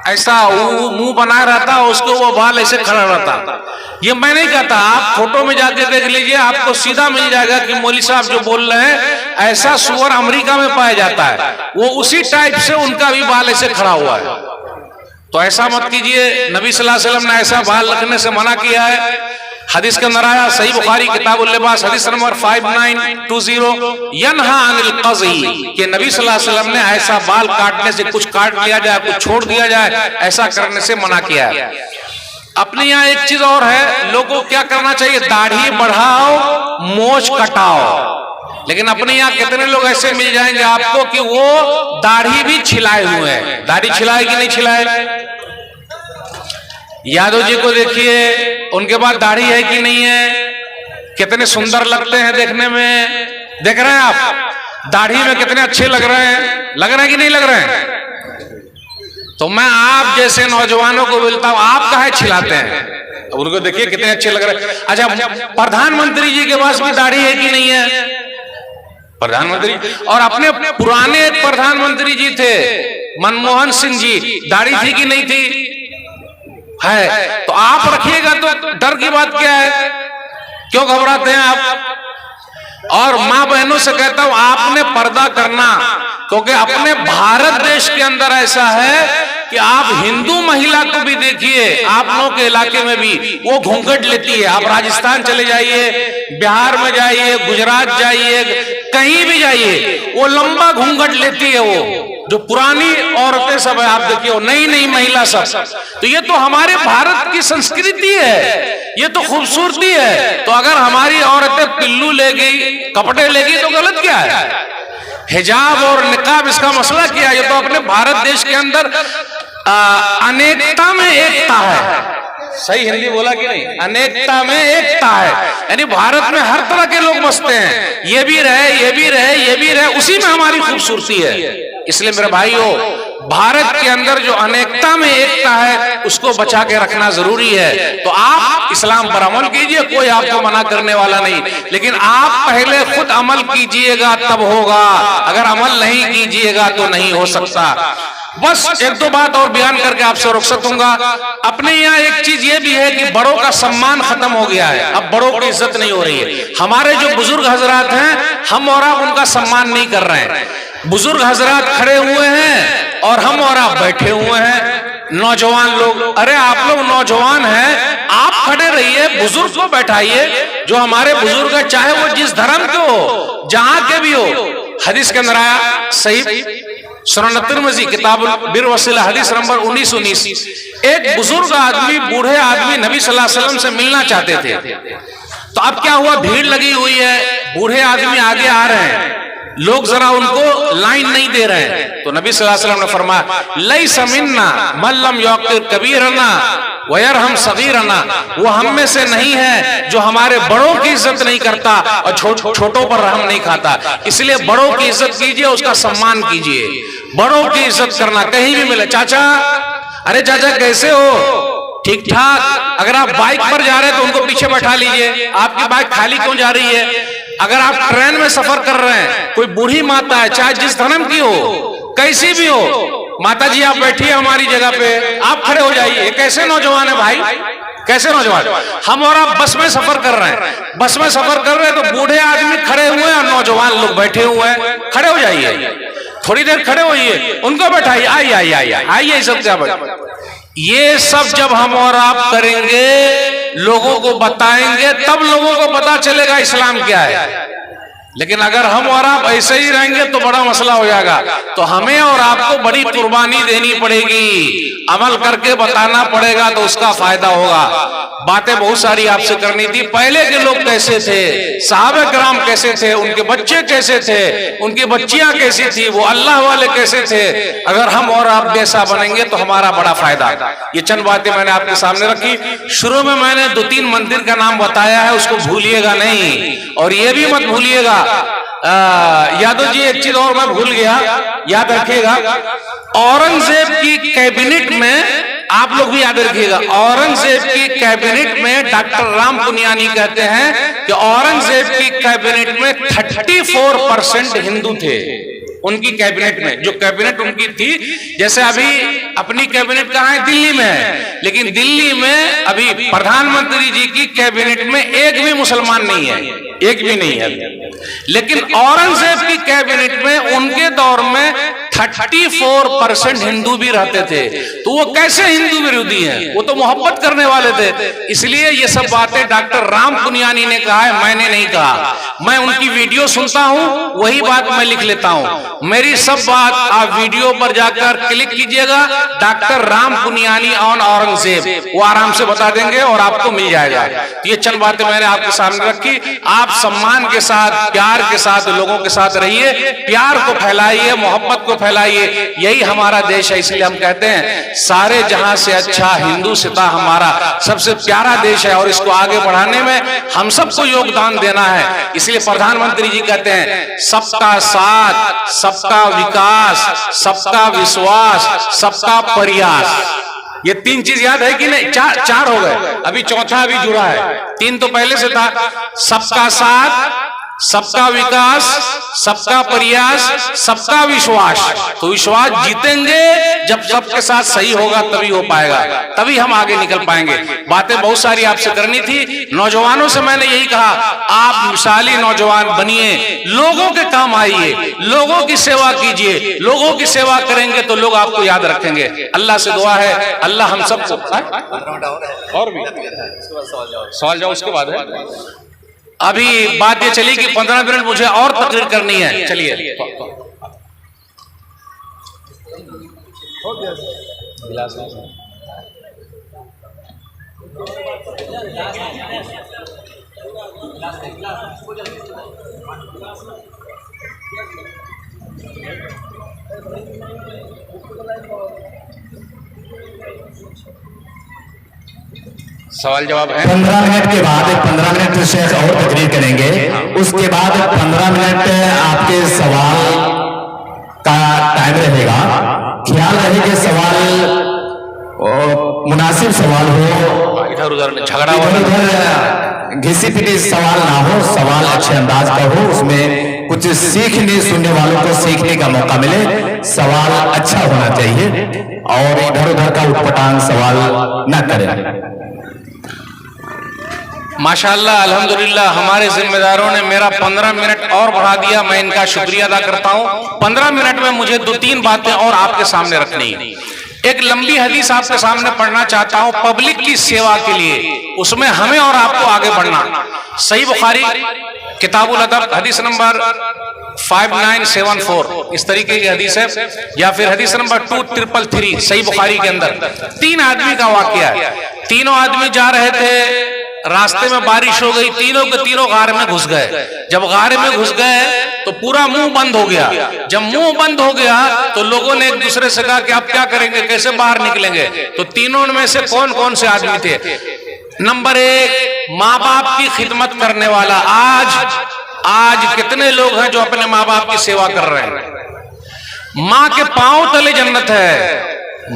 ऐसा मुंह बना रहता, उसको वो बाल ऐसे खड़ा रहता। ये मैं नहीं कहता, आप फोटो में जाके देख लीजिए, आपको सीधा मिल जाएगा कि मौलवी साहब जो बोल रहे हैं ऐसा सुअर अमेरिका में पाया जाता है, वो उसी टाइप से उनका भी बाल ऐसे खड़ा हुआ है। तो ऐसा मत कीजिए, नबी सल्लल्लाहु अलैहि वसल्लम ने ऐसा बाल रखने से मना किया है। हदीस के अंदर आया, सही बुखारी किताबुल लिबास हदीस नंबर 5920, यनहा अनिल क़ज़ी, कि नबी सल्लल्लाहु अलैहि वसल्लम ने ऐसा बाल काटने से, कुछ काट लिया जाए कुछ छोड़ दिया जाए, ऐसा करने से मना किया है। अपने यहाँ एक चीज और है, लोगों को क्या करना चाहिए, दाढ़ी बढ़ाओ मोछ कटाओ। लेकिन अपने यहाँ कितने लोग ऐसे मिल जाएंगे आपको कि वो दाढ़ी भी छिलाए हुए हैं। दाढ़ी छिलाए कि नहीं छिलाए? यादव जी को देखिए, उनके पास दाढ़ी है कि नहीं है? कितने सुंदर लगते हैं देखने में, देख रहे हैं आप? दाढ़ी में कितने अच्छे लग रहे हैं, लग रहे हैं कि नहीं लग रहे हैं? तो मैं आप जैसे नौजवानों को बोलता हूं, आप काहे छिलाते हैं? उनको देखिए कितने अच्छे लग रहे हैं। अच्छा, प्रधानमंत्री जी के पास भी दाढ़ी है कि नहीं है? प्रधानमंत्री, और अपने पुराने प्रधानमंत्री जी थे मनमोहन सिंह जी, दाढ़ी थी कि नहीं थी? है। तो आप रखिएगा तो डर की बात क्या है, क्यों घबराते हैं आप? और मां बहनों से कहता हूं, आपने पर्दा करना, क्योंकि अपने भारत देश के अंदर ऐसा है कि आप हिंदू महिला को भी देखिए, आप लोगों के इलाके में भी वो घूंघट लेती है। आप राजस्थान चले जाइए, बिहार में जाइए, गुजरात जाइए, कहीं भी जाइए, वो लंबा घूंघट लेती है। वो जो पुरानी औरतें सब है, आप देखिए, नई नई महिला सब। तो ये तो हमारे भारत की संस्कृति है, ये तो खूबसूरती है। तो अगर हमारी औरतें पिल्लू लेगी, कपड़े लेगी, तो गलत क्या है? हिजाब और निकाब, इसका मसला क्या है? ये तो अपने भारत देश के अंदर अनेकता में एकता है। सही हिंदी बोला कि नहीं? अनेकता में एकता है, यानी भारत में हर तरह के लोग बसते हैं, ये भी रहे, ये भी रहे, ये भी रहे, उसी में हमारी खूबसूरती है। इसलिए मेरे भाइयों, भारत के अंदर जो अनेकता में एकता है उसको बचा के रखना जरूरी है। तो आप इस्लाम पर अमल कीजिए, कोई आपको मना करने वाला नहीं, लेकिन आप पहले खुद अमल कीजिएगा तब होगा, अगर अमल नहीं कीजिएगा तो नहीं हो सकता। बस एक दो बात और बयान करके आपसे रुक सकूंगा। अपने यहाँ एक चीज ये भी है कि बड़ों का सम्मान खत्म हो गया है, अब बड़ों की इज्जत नहीं हो रही है। हमारे जो बुजुर्ग हजरात हैं, हम और आप उनका सम्मान नहीं कर रहे हैं। बुजुर्ग हजरात खड़े हुए हैं और हम और आप बैठे हुए हैं। नौजवान लोग, अरे आप लोग नौजवान हैं, आप खड़े रहिए, बुजुर्ग को बैठाइए। जो हमारे बुजुर्ग है, चाहे वो जिस धर्म के हो, जहां के भी हो। हदीस के अंदर आया, सही सुनन तिरमिज़ी किताबुल बिर वसीला हदीस नंबर 1919, एक बुजुर्ग आदमी, बूढ़े आदमी नबी सल्लल्लाहु अलैहि वसल्लम से मिलना चाहते थे। तो अब क्या हुआ, भीड़ लगी हुई है, बूढ़े आदमी आगे आ रहे हैं, लोग जरा उनको लाइन नहीं दे रहे हैं। तो नबी सल्लल्लाहु अलैहि वसल्लम ने फरमाया, लैसा मिन्ना मन लम युक़िर कबीरना वयरहम सगीरना, वो हम में से नहीं है जो हमारे बड़ों की इज्जत नहीं करता और छोटों पर रहम नहीं खाता। इसलिए बड़ों की इज्जत कीजिए, उसका सम्मान कीजिए। बड़ों की इज्जत करना कहीं भी मिले, चाचा, अरे चाचा कैसे हो, ठीक ठाक। अगर आप बाइक पर जा रहे हैं तो उनको पीछे बैठा लीजिए, आपकी बाइक खाली क्यों जा रही है? अगर आप ट्रेन में सफर कर रहे हैं, कोई बूढ़ी माता है, चाहे जिस धर्म की हो, कैसी भी हो, माता जी आप बैठिए हमारी जगह पे, आप खड़े हो जाइए। कैसे नौजवान है भाई, कैसे नौजवान? हम और आप बस में सफर कर रहे हैं, बस में सफर कर रहे हैं तो बूढ़े आदमी खड़े हुए हैं और नौजवान लोग बैठे हुए हैं, खड़े हो जाइए, थोड़ी देर खड़े होइए, उनको बैठाइए, आइए आइए आइए आइए, सब क्या बैठ। ये सब जब हम और आप करेंगे, लोगों को बताएंगे, तब लोगों को पता चलेगा इस्लाम क्या है। लेकिन अगर हम और आप ऐसे ही रहेंगे तो बड़ा मसला हो जाएगा। तो हमें और आपको बड़ी कुर्बानी देनी पड़ेगी, अमल करके बताना पड़ेगा, तो उसका फायदा होगा। बातें बहुत सारी आपसे करनी थी। पहले के लोग कैसे थे, सहाबा किराम कैसे थे, उनके बच्चे कैसे थे, उनकी बच्चियां कैसी थी, वो अल्लाह वाले कैसे थे। अगर हम और आप जैसा बनेंगे तो हमारा बड़ा फायदा। ये चंद बातें मैंने आपके सामने रखी। शुरू में मैंने 2-3 मंदिर का नाम बताया है, उसको भूलिएगा नहीं, और ये भी मत भूलिएगा। यादव जी, एक चीज और मैं भूल गया, याद रखिएगा, औरंगजेब की कैबिनेट में आप लोग भी याद रखिएगा, औरंगजेब की कैबिनेट में डॉक्टर राम पुनियानी कहते हैं कि औरंगजेब की कैबिनेट में 34% हिंदू थे। उनकी कैबिनेट में, जो कैबिनेट उनकी थी, जैसे अभी अपनी कैबिनेट कहाँ है, दिल्ली में है, लेकिन दिल्ली में अभी प्रधानमंत्री जी की कैबिनेट में एक भी मुसलमान नहीं है, एक भी नहीं है। लेकिन औरंगजेब की कैबिनेट में उनके दौर में 34% हिंदू भी रहते थे। तो वो कैसे हिंदू विरोधी हैं? वो तो मोहब्बत करने वाले थे। इसलिए ये सब बातें डॉक्टर राम पुनियानी ने कहा है, मैंने नहीं कहा। मैं उनकी वीडियो सुनता हूं, वही बात मैं लिख लेता हूं। मेरी सब बात आप वीडियो पर जाकर क्लिक कीजिएगा, डॉक्टर राम पुनियानी ऑन औरंगजेब, वो आराम से बता देंगे और आपको मिल जाएगा। ये चंद बातें मैंने आपके सामने रखी। आप सम्मान के साथ, प्यार के साथ लोगों के साथ रहिए, प्यार को फैलाइए, मोहब्बत को फैलाइए। यही हमारा देश है। इसलिए हम कहते हैं सारे जहां से अच्छा हिंदुस्तान हमारा सबसे प्यारा देश है और इसको आगे बढ़ाने में हम सबको योगदान देना है। इसलिए प्रधानमंत्री जी कहते हैं सबका साथ, सबका विकास, सबका विश्वास, सबका प्रयास। ये 3 चीज याद है कि नहीं? चार हो गए, अभी चौथा अभी जुड़ा है। 3 तो पहले से था, सबका साथ, सबका विकास, सबका प्रयास, सबका विश्वास। तो विश्वास जीतेंगे जब सबके साथ सही होगा, तभी हो पाएगा, तभी हम आगे निकल पाएंगे। बातें बहुत सारी आपसे करनी थी। नौजवानों से मैंने यही कहा, आप मिसाली नौजवान बनिए, लोगों के काम आइए, लोगों की सेवा कीजिए। लोगों की सेवा करेंगे तो लोग आपको याद रखेंगे। अल्लाह से दुआ है, अल्लाह हम सबको। और भी सवाल जाओ, उसके बाद है। अभी बात ये चली कि 15 मिनट मुझे और तकरीर करनी है। चलिए, सवाल जवाब है। 15 मिनट के बाद 15 मिनट शेख और तकरीर करेंगे। उसके बाद 15 मिनट आपके सवाल का टाइम रहेगा। ख्याल रहे कि सवाल मुनासिब सवाल हो, इधर उधर झगड़ा हो, घिसी पिटी सवाल ना हो, सवाल अच्छे अंदाज का हो, उसमें कुछ सीखने सुनने वालों को सीखने का मौका मिले। सवाल अच्छा होना चाहिए और इधर उधर का उटपटांग सवाल न करें। माशाअल्लाह, अल्हम्दुलिल्लाह, हमारे जिम्मेदारों ने मेरा 15 मिनट और बढ़ा दिया। मैं इनका शुक्रिया अदा करता हूं। 15 मिनट में मुझे 2-3 बातें और आपके सामने रखनी है। एक लंबी हदीस आपके सामने पढ़ना चाहता हूं पब्लिक की सेवा के लिए, उसमें हमें और आपको आगे बढ़ना। सही बुखारी किताबुल अदब हदीस नंबर 5974 इस तरीके की हदीस है, या फिर हदीस नंबर 2333 सही बुखारी के अंदर। 3 आदमी का वाकया है। तीनों आदमी जा रहे थे, रास्ते में बारिश हो गई, तीनों के तीनों गार में घुस गए। जब गार में घुस गए तो पूरा मुंह बंद हो गया। जब मुंह बंद हो गया तो लोगों ने एक दूसरे से कहा कि आप क्या करेंगे, कैसे बाहर निकलेंगे? तो तीनों में से कौन कौन से आदमी थे? नंबर 1, माँ बाप की खिदमत करने वाला। आज कितने लोग हैं जो अपने माँ बाप की सेवा कर रहे हैं? माँ के पांव तले जन्नत है,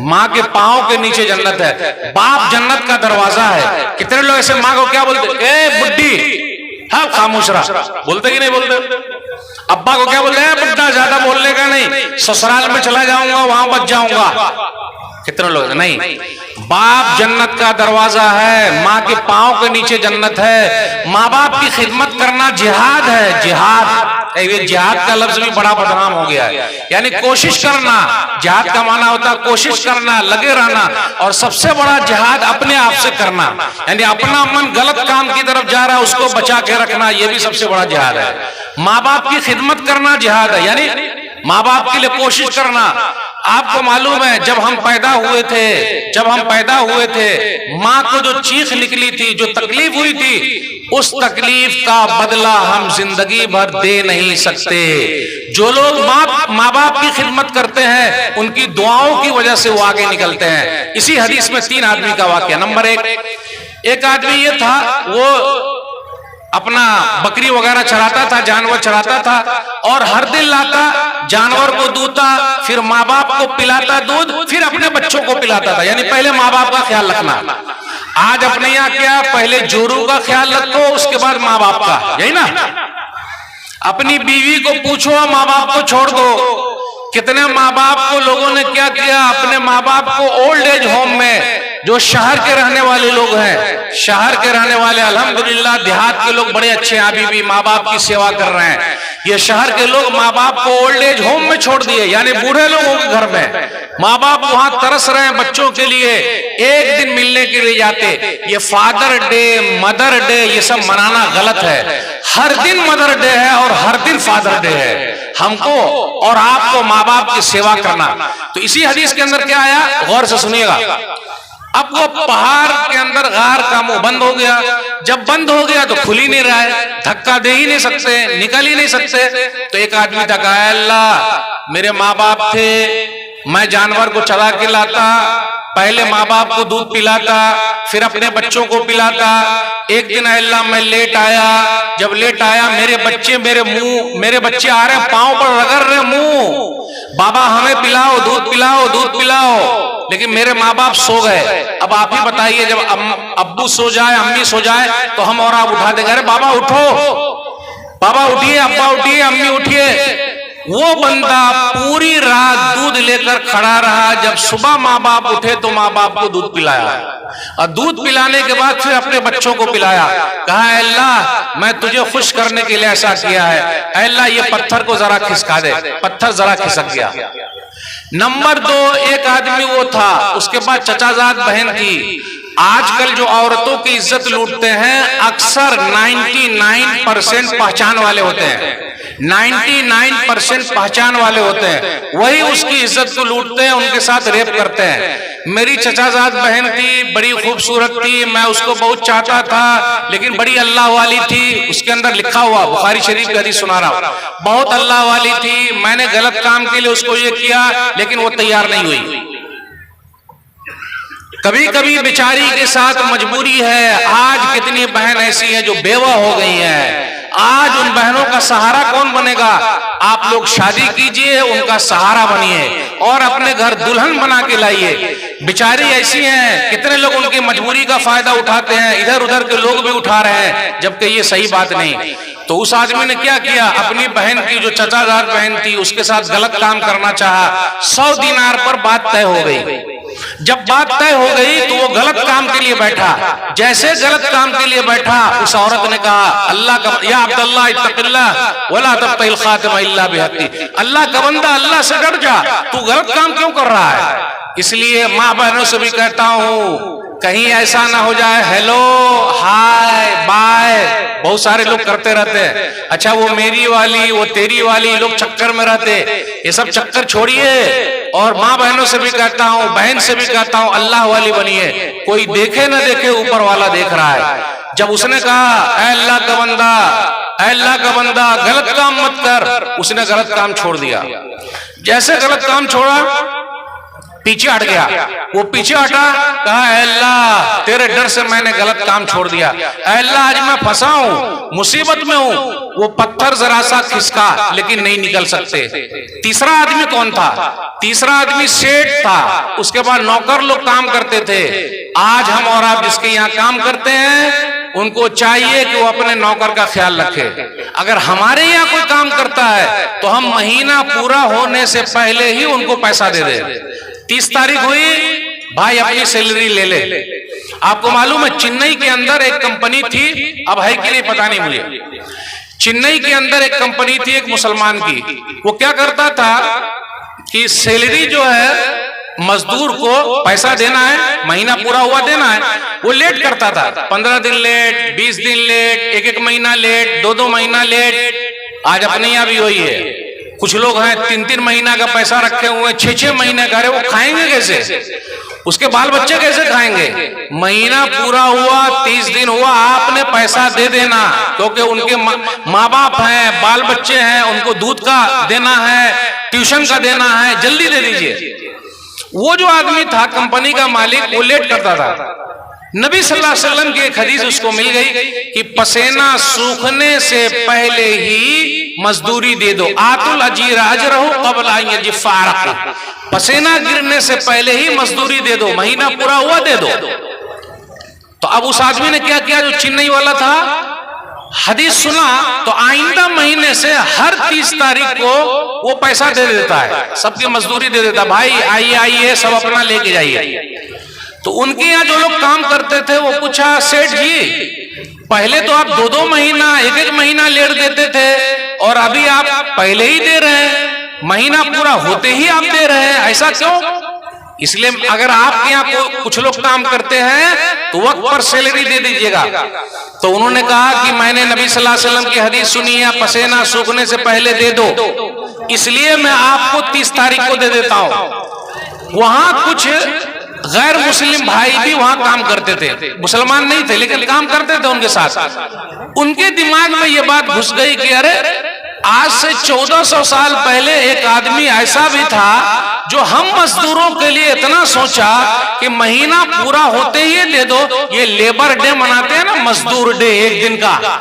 माँ के पांव के नीचे जन्नत है। बाप जन्नत का दरवाजा है। कितने लोग ऐसे माँ को क्या बोलते? ए बुड्ढी, हाँ खामोश रहा, बोलते कि नहीं बोलते? अब्बा को क्या बोलते हैं? बुड्ढा, ज्यादा बोलने का नहीं, ससुराल में चला जाऊंगा, वहां बच जाऊंगा। कितने लोग? नहीं, बाप जन्नत का दरवाजा है, माँ के पांव के नीचे जन्नत है। माँ बाप की खिदमत करना जिहाद है, जिहाद। ये जिहाद का लफ्ज भी बड़ा बदनाम हो गया है, यानी कोशिश करना। जिहाद का माना होता है कोशिश करना, लगे रहना। और सबसे बड़ा जिहाद अपने आप से करना, यानी अपना मन गलत काम की तरफ जा रहा है उसको बचा के रखना, यह भी सबसे बड़ा जिहाद है। माँ बाप की खिदमत करना जिहाद है, यानी माँ बाप के लिए कोशिश करना। आपको मालूम है जब हम पैदा हुए थे माँ को जो चीख निकली थी, जो तकलीफ हुई थी, उस तकलीफ का बदला हम जिंदगी भर दे नहीं सकते। जो लोग माँ बाप की खिदमत करते हैं उनकी दुआओं की वजह से वो आगे निकलते हैं। इसी हदीस में 3 आदमी का वाकया। नंबर 1 आदमी ये था, वो अपना बकरी वगैरह चराता था, जानवर चराता था, और हर दिन लाता जानवर को दूता, फिर माँ बाप को पिलाता दूध, फिर अपने बच्चों को पिलाता था। यानी पहले माँ बाप का ख्याल रखना। आज अपने यहाँ क्या, पहले जोरू का ख्याल रखो, उसके बाद माँ बाप का, यही ना। अपनी बीवी को पूछो, माँ बाप को छोड़ दो। कितने माँ बाप को लोगों ने क्या किया, अपने माँ बाप को ओल्ड एज होम में, जो शहर के रहने वाले लोग हैं, शहर के रहने वाले अल्हम्दुलिल्लाह देहात के लोग बड़े अच्छे हैं, अभी भी माँ बाप की सेवा कर रहे हैं। ये शहर के लोग माँ बाप को ओल्ड एज होम में छोड़ दिए, यानी बूढ़े लोगों के घर में माँ बाप वहां तरस रहे हैं बच्चों के लिए, एक दिन मिलने के लिए जाते। ये फादर डे, मदर डे, ये सब मनाना गलत है। हर दिन मदर डे है और हर दिन फादर डे है। हमको और आपको माँ बाप की सेवा करना। तो इसी हदीस के अंदर क्या आया, गौर से सुनिएगा। अब वो पहाड़ के अंदर गार का मुंह बंद हो गया। जब बंद हो गया तो खुल ही नहीं रहा है, धक्का दे ही नहीं सकते, निकल ही नहीं सकते। तो एक आदमी तक आया, अल्लाह मेरे माँ बाप थे, मैं जानवर को चला के लाता, पहले माँ बाप को दूध पिलाता, फिर अपने बच्चों को पिलाता। एक दिन अल्लाह मैं लेट आया, जब लेट आया मेरे बच्चे मेरे बच्चे आ रहे हैं, पांव पर रगड़ रहे मुंह, बाबा हमें पिलाओ, दूध पिलाओ, दूध पिलाओ। लेकिन मेरे माँ बाप सो गए। अब आप ही बताइए, जब अब्बू सो जाए, अम्मी सो जाए, तो हम और आप उठा देंगे, अरे बाबा उठो, बाबा उठिए, अब्बा उठिए, अम्मी उठिए। वो बंदा पूरी रात दूध लेकर खड़ा रहा। जब सुबह माँ बाप उठे तो माँ बाप को दूध पिलाया, और दूध पिलाने के बाद फिर अपने बच्चों को पिलाया। कहा अल्लाह मैं तुझे खुश करने के लिए ऐसा किया है, अल्लाह ये पत्थर को जरा खिसका दे। पत्थर जरा खिसक गया। नंबर 2, एक आदमी वो था, उसके बाद चचाजाद बहन थी। आजकल जो औरतों की इज्जत लूटते हैं, अक्सर 99% पहचान वाले होते हैं, 99% पहचान वाले होते हैं, वही उसकी इज्जत को लूटते हैं, उनके साथ रेप करते हैं। मेरी चचाजाद बहन थी, बड़ी खूबसूरत थी, मैं उसको बहुत चाहता था, लेकिन बड़ी अल्लाह वाली थी। उसके अंदर लिखा हुआ, बुखारी शरीफ की हदीस सुना रहा हूं, बहुत अल्लाह वाली थी। मैंने गलत काम के लिए उसको ये किया, लेकिन वो तैयार नहीं हुई। कभी कभी बेचारी के साथ मजबूरी है। आज कितनी बहन ऐसी है जो बेवा हो गई है। आज उन बहनों का सहारा कौन बनेगा? आप लोग शादी कीजिए, उनका सहारा बनिए और अपने घर दुल्हन बना के लाइए। बेचारी ऐसी हैं, कितने लोग उनकी मजबूरी का फायदा उठाते हैं, इधर उधर के लोग भी उठा रहे हैं, जबकि ये सही बात नहीं। तो उस आदमी ने क्या किया, अपनी बहन की जो चचादार बहन थी उसके साथ गलत काम करना चाहा। 100 दिनार पर बात तय हो गई। जब बात तय हो गई तो वो गलत काम के लिए बैठा। जैसे गलत काम के लिए बैठा, उस औरत ने कहा, अल्लाह का या अब्दुल्लाह इत्तक़िल्लाह वला तब्तहिल खातिमा इल्ला बिहक़्क़ी, अल्लाह का बंदा अल्लाह से डर जा, तू गलत काम क्यों कर रहा है? इसलिए माँ बहनों से भी कहता हूँ, कहीं ऐसा ना हो जाए हेलो हाय बाय बहुत सारे लोग करते रहते हैं। अच्छा वो मेरी वाली, वो तेरी वाली, लोग चक्कर में रहते। ये सब चक्कर छोड़िए। और माँ बहनों से भी कहता हूँ, बहन से भी कहता हूँ, अल्लाह वाली बनिए। कोई देखे ना देखे, ऊपर वाला देख रहा है। जब उसने कहा ऐ अल्लाह का बंदा, ऐ अल्लाह का बंदा गलत काम मत कर, उसने गलत काम छोड़ दिया। जैसे गलत काम छोड़ा, पीछे हट गया। वो पीछे हटा, कहा अल्लाह तेरे डर से मैंने गलत काम छोड़ दिया, अल्लाह आज मैं फंसा हूं, मुसीबत में हूं। वो पत्थर जरा सा खिसका, लेकिन नहीं निकल सकते। तीसरा आदमी कौन था? तीसरा आदमी सेठ था। उसके बाद नौकर लोग काम करते थे। आज हम और आप जिसके यहाँ काम करते हैं, उनको चाहिए कि वो अपने नौकर का ख्याल रखे। अगर हमारे यहाँ कोई काम करता है तो हम महीना पूरा होने से पहले ही उनको पैसा दे दें। 30 तारीख हुई, भाई अपनी सैलरी ले ले। आपको मालूम है चेन्नई के अंदर एक कंपनी थी, अब है कि नहीं पता नहीं मुझे। चेन्नई के अंदर एक कंपनी थी एक मुसलमान की। वो क्या करता था कि सैलरी जो है मजदूर को पैसा देना है, महीना पूरा हुआ देना है, वो लेट करता था। 15 दिन लेट, 20 दिन लेट, एक महीना लेट, 2 महीना लेट। आज अपने यहाँ भी वही है। कुछ लोग हैं 3 महीना का पैसा रखे हुए, 6 महीने का। वो खाएंगे कैसे? उसके बाल बच्चे कैसे खाएंगे? महीना पूरा हुआ, 30 दिन हुआ, आपने पैसा दे देना, क्योंकि उनके माँ बाप हैं, बाल बच्चे हैं, उनको दूध का देना है, ट्यूशन का देना है, जल्दी दे दीजिए। वो जो आदमी था कंपनी का मालिक, वो लेट करता था। नबी सल्लल्लाहु अलैहि वसल्लम की एक हदीस उसको मिल गई कि पसीना सूखने से पहले ही मजदूरी दे दो। आतुल अजीर अजरहु क़ब्ल अन यजफ़ारक़, पसीना गिरने से पहले ही मजदूरी दे दो, महीना पूरा हुआ दे दो। तो अब उस आदमी ने क्या किया जो चेन्नई वाला था, हदीस सुना तो आइंदा महीने से हर 30 तारीख को वो पैसा दे देता है, सबकी मजदूरी दे देता, भाई आइए आइए सब अपना लेके जाइए। तो उनके यहाँ जो लोग काम करते थे वो पूछा, सेठ जी पहले तो आप 2-2 महीना 1-1 महीना लेट देते थे और अभी आप पहले ही दे रहे हैं, महीना पूरा होते ही आप दे रहे हैं, ऐसा क्यों? इसलिए अगर आपके यहाँ कुछ लोग काम करते हैं तो वक्त पर सैलरी दे दीजिएगा। तो उन्होंने कहा कि मैंने नबी सल्लल्लाहु अलैहि वसल्लम की हदीस सुनी है, पसीना सूखने से पहले दे दो, इसलिए मैं आपको 30 तारीख को दे देता हूं। वहां कुछ गैर मुस्लिम भाई भी वहां काम करते थे, मुसलमान नहीं थे लेकिन काम करते थे उनके साथ। उनके दिमाग में यह बात घुस गई कि अरे आज से 1400 साल पहले एक आदमी ऐसा भी था जो हम मजदूरों के लिए इतना सोचा कि महीना पूरा होते ही दे दो। ये लेबर डे मनाते हैं ना, मजदूर डे, एक दिन का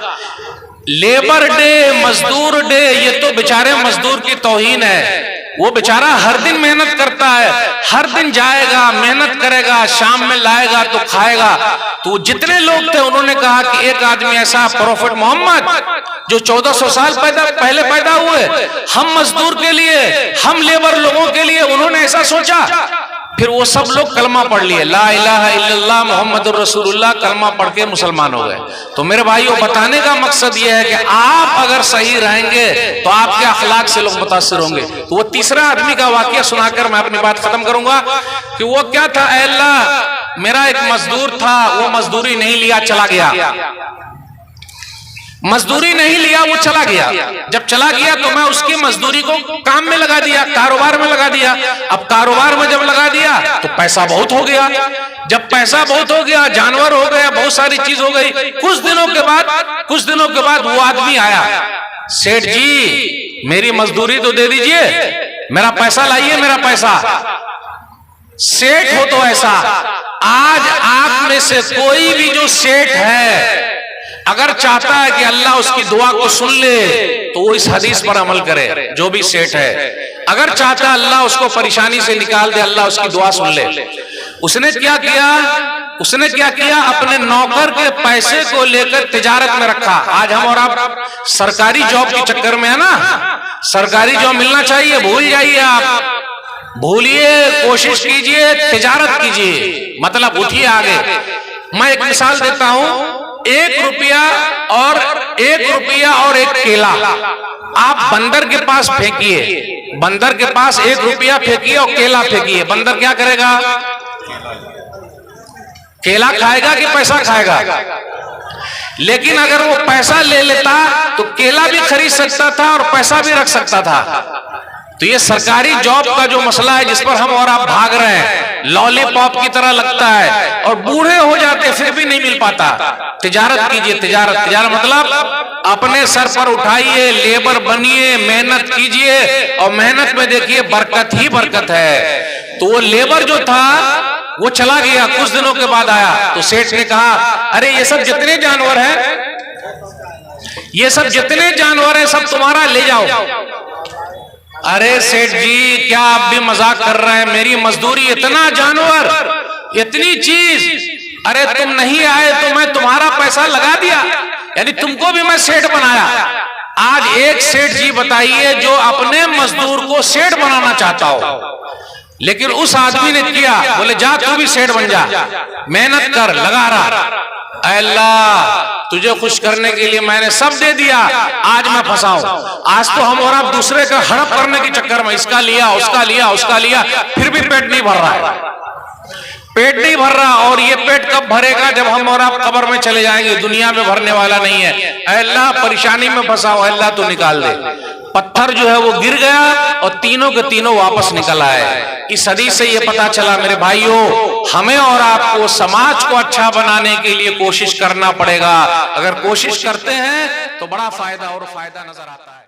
लेबर डे, मजदूर डे, ये तो बेचारे मजदूर की तौहीन है। वो बेचारा हर दिन मेहनत करता है, हर दिन जाएगा, मेहनत करेगा, शाम में लाएगा तो खाएगा। तो जितने लोग थे उन्होंने कहा कि एक आदमी ऐसा, प्रोफेट मोहम्मद जो 1400 साल पहले पैदा हुए, हम मजदूर के लिए, हम लेबर लोगों के लिए, उन्होंने ऐसा सोचा। फिर वो सब लोग कलमा पढ़ लिए, ला इलाहा इल्लल्लाह मुहम्मदुर रसूलुल्लाह, कलमा पढ़ के मुसलमान हो गए। तो मेरे भाइयों, बताने का मकसद ये है कि आप अगर सही रहेंगे तो आपके अखलाक से लोग मुतासिर होंगे। तो वो तीसरा आदमी का वाकया सुनाकर मैं अपनी बात खत्म करूंगा कि वो क्या था, ऐ अल्लाह मेरा एक मजदूर था, वो मजदूरी नहीं लिया, चला गया, मजदूरी नहीं लिया, वो चला गया। जब चला गया तो मैं उसकी मजदूरी को काम में लगा दिया, कारोबार में लगा दिया। अब कारोबार में जब लगा दिया तो पैसा बहुत हो गया, जब पैसा बहुत हो गया, जानवर हो गया, बहुत सारी चीज हो गई। कुछ दिनों के बाद वो आदमी आया, सेठ जी मेरी मजदूरी तो दे दीजिए, मेरा पैसा लाइए, मेरा पैसा। सेठ हो तो ऐसा, आज आप में से कोई भी जो सेठ है अगर चाहता है कि अल्लाह उसकी दुआ को सुन ले तो वो इस हदीस पर अमल करे। जो भी सेठ है अगर चाहता है अल्लाह उसको परेशानी से निकाल दे, अल्लाह उसकी दुआ सुन ले। उसने क्या किया, अपने नौकर के पैसे को लेकर तिजारत में रखा। आज हम और आप सरकारी जॉब के चक्कर में है ना, सरकारी जॉब मिलना चाहिए, भूल जाइए, आप भूलिए, कोशिश कीजिए, तिजारत कीजिए, मतलब उठिए आगे। मैं एक मिसाल देता हूं, 1 रुपया और एक केला आप बंदर के पास फेंकिए, बंदर के पास 1 रुपया फेंकिए और केला फेंकिए, बंदर क्या करेगा? केला खाएगा कि पैसा खाएगा? लेकिन अगर वो पैसा ले लेता तो केला भी खरीद सकता था और पैसा भी रख सकता था। तो ये सरकारी जॉब का जो मसला है जिस पर हम और आप भाग रहे हैं, लॉलीपॉप की तरह लगता है और बूढ़े हो जाते फिर भी नहीं मिल पाता। तिजारत कीजिए, तिजारत मतलब अपने सर पर उठाइए, लेबर बनिए, मेहनत कीजिए और मेहनत में देखिए बरकत ही बरकत है। तो वो लेबर जो था वो चला गया, कुछ दिनों के बाद आया तो सेठ ने कहा, अरे ये सब जितने जानवर हैं, ये सब जितने जानवर हैं सब तुम्हारा, ले जाओ। अरे सेठ जी क्या आप भी मजाक कर रहे हैं, मेरी मजदूरी, इतना जानवर, इतनी चीज, अरे तुम नहीं आए तो मैं तुम्हारा पैसा लगा दिया, यानी तुमको भी मैं सेठ बनाया। आज एक सेठ जी बताइए जो अपने मजदूर को सेठ बनाना चाहता हो, लेकिन उस आदमी ने किया, बोले जा तू भी सेठ बन जा, मेहनत कर, लगा रहा। अल्लाह तुझे खुश करने के लिए मैंने सब दे दिया, आज मैं फंसा हूं। आज तो हम और आप दूसरे का हड़प करने के चक्कर में इसका लिया, उसका लिया, उसका लिया, फिर भी पेट नहीं भर रहा है, पेट नहीं भर रहा। और ये पेट कब भरेगा? जब हम और आप कब्र में चले जाएंगे, दुनिया में भरने वाला नहीं है। अल्लाह परेशानी में फंसा हो, अल्लाह तो निकाल दे। पत्थर जो है वो गिर गया और तीनों के तीनों वापस निकल आए। इस हदीस से ये पता चला मेरे भाइयों, हमें और आपको समाज को अच्छा बनाने के लिए कोशिश करना पड़ेगा। अगर कोशिश करते हैं तो बड़ा फायदा नजर आता है।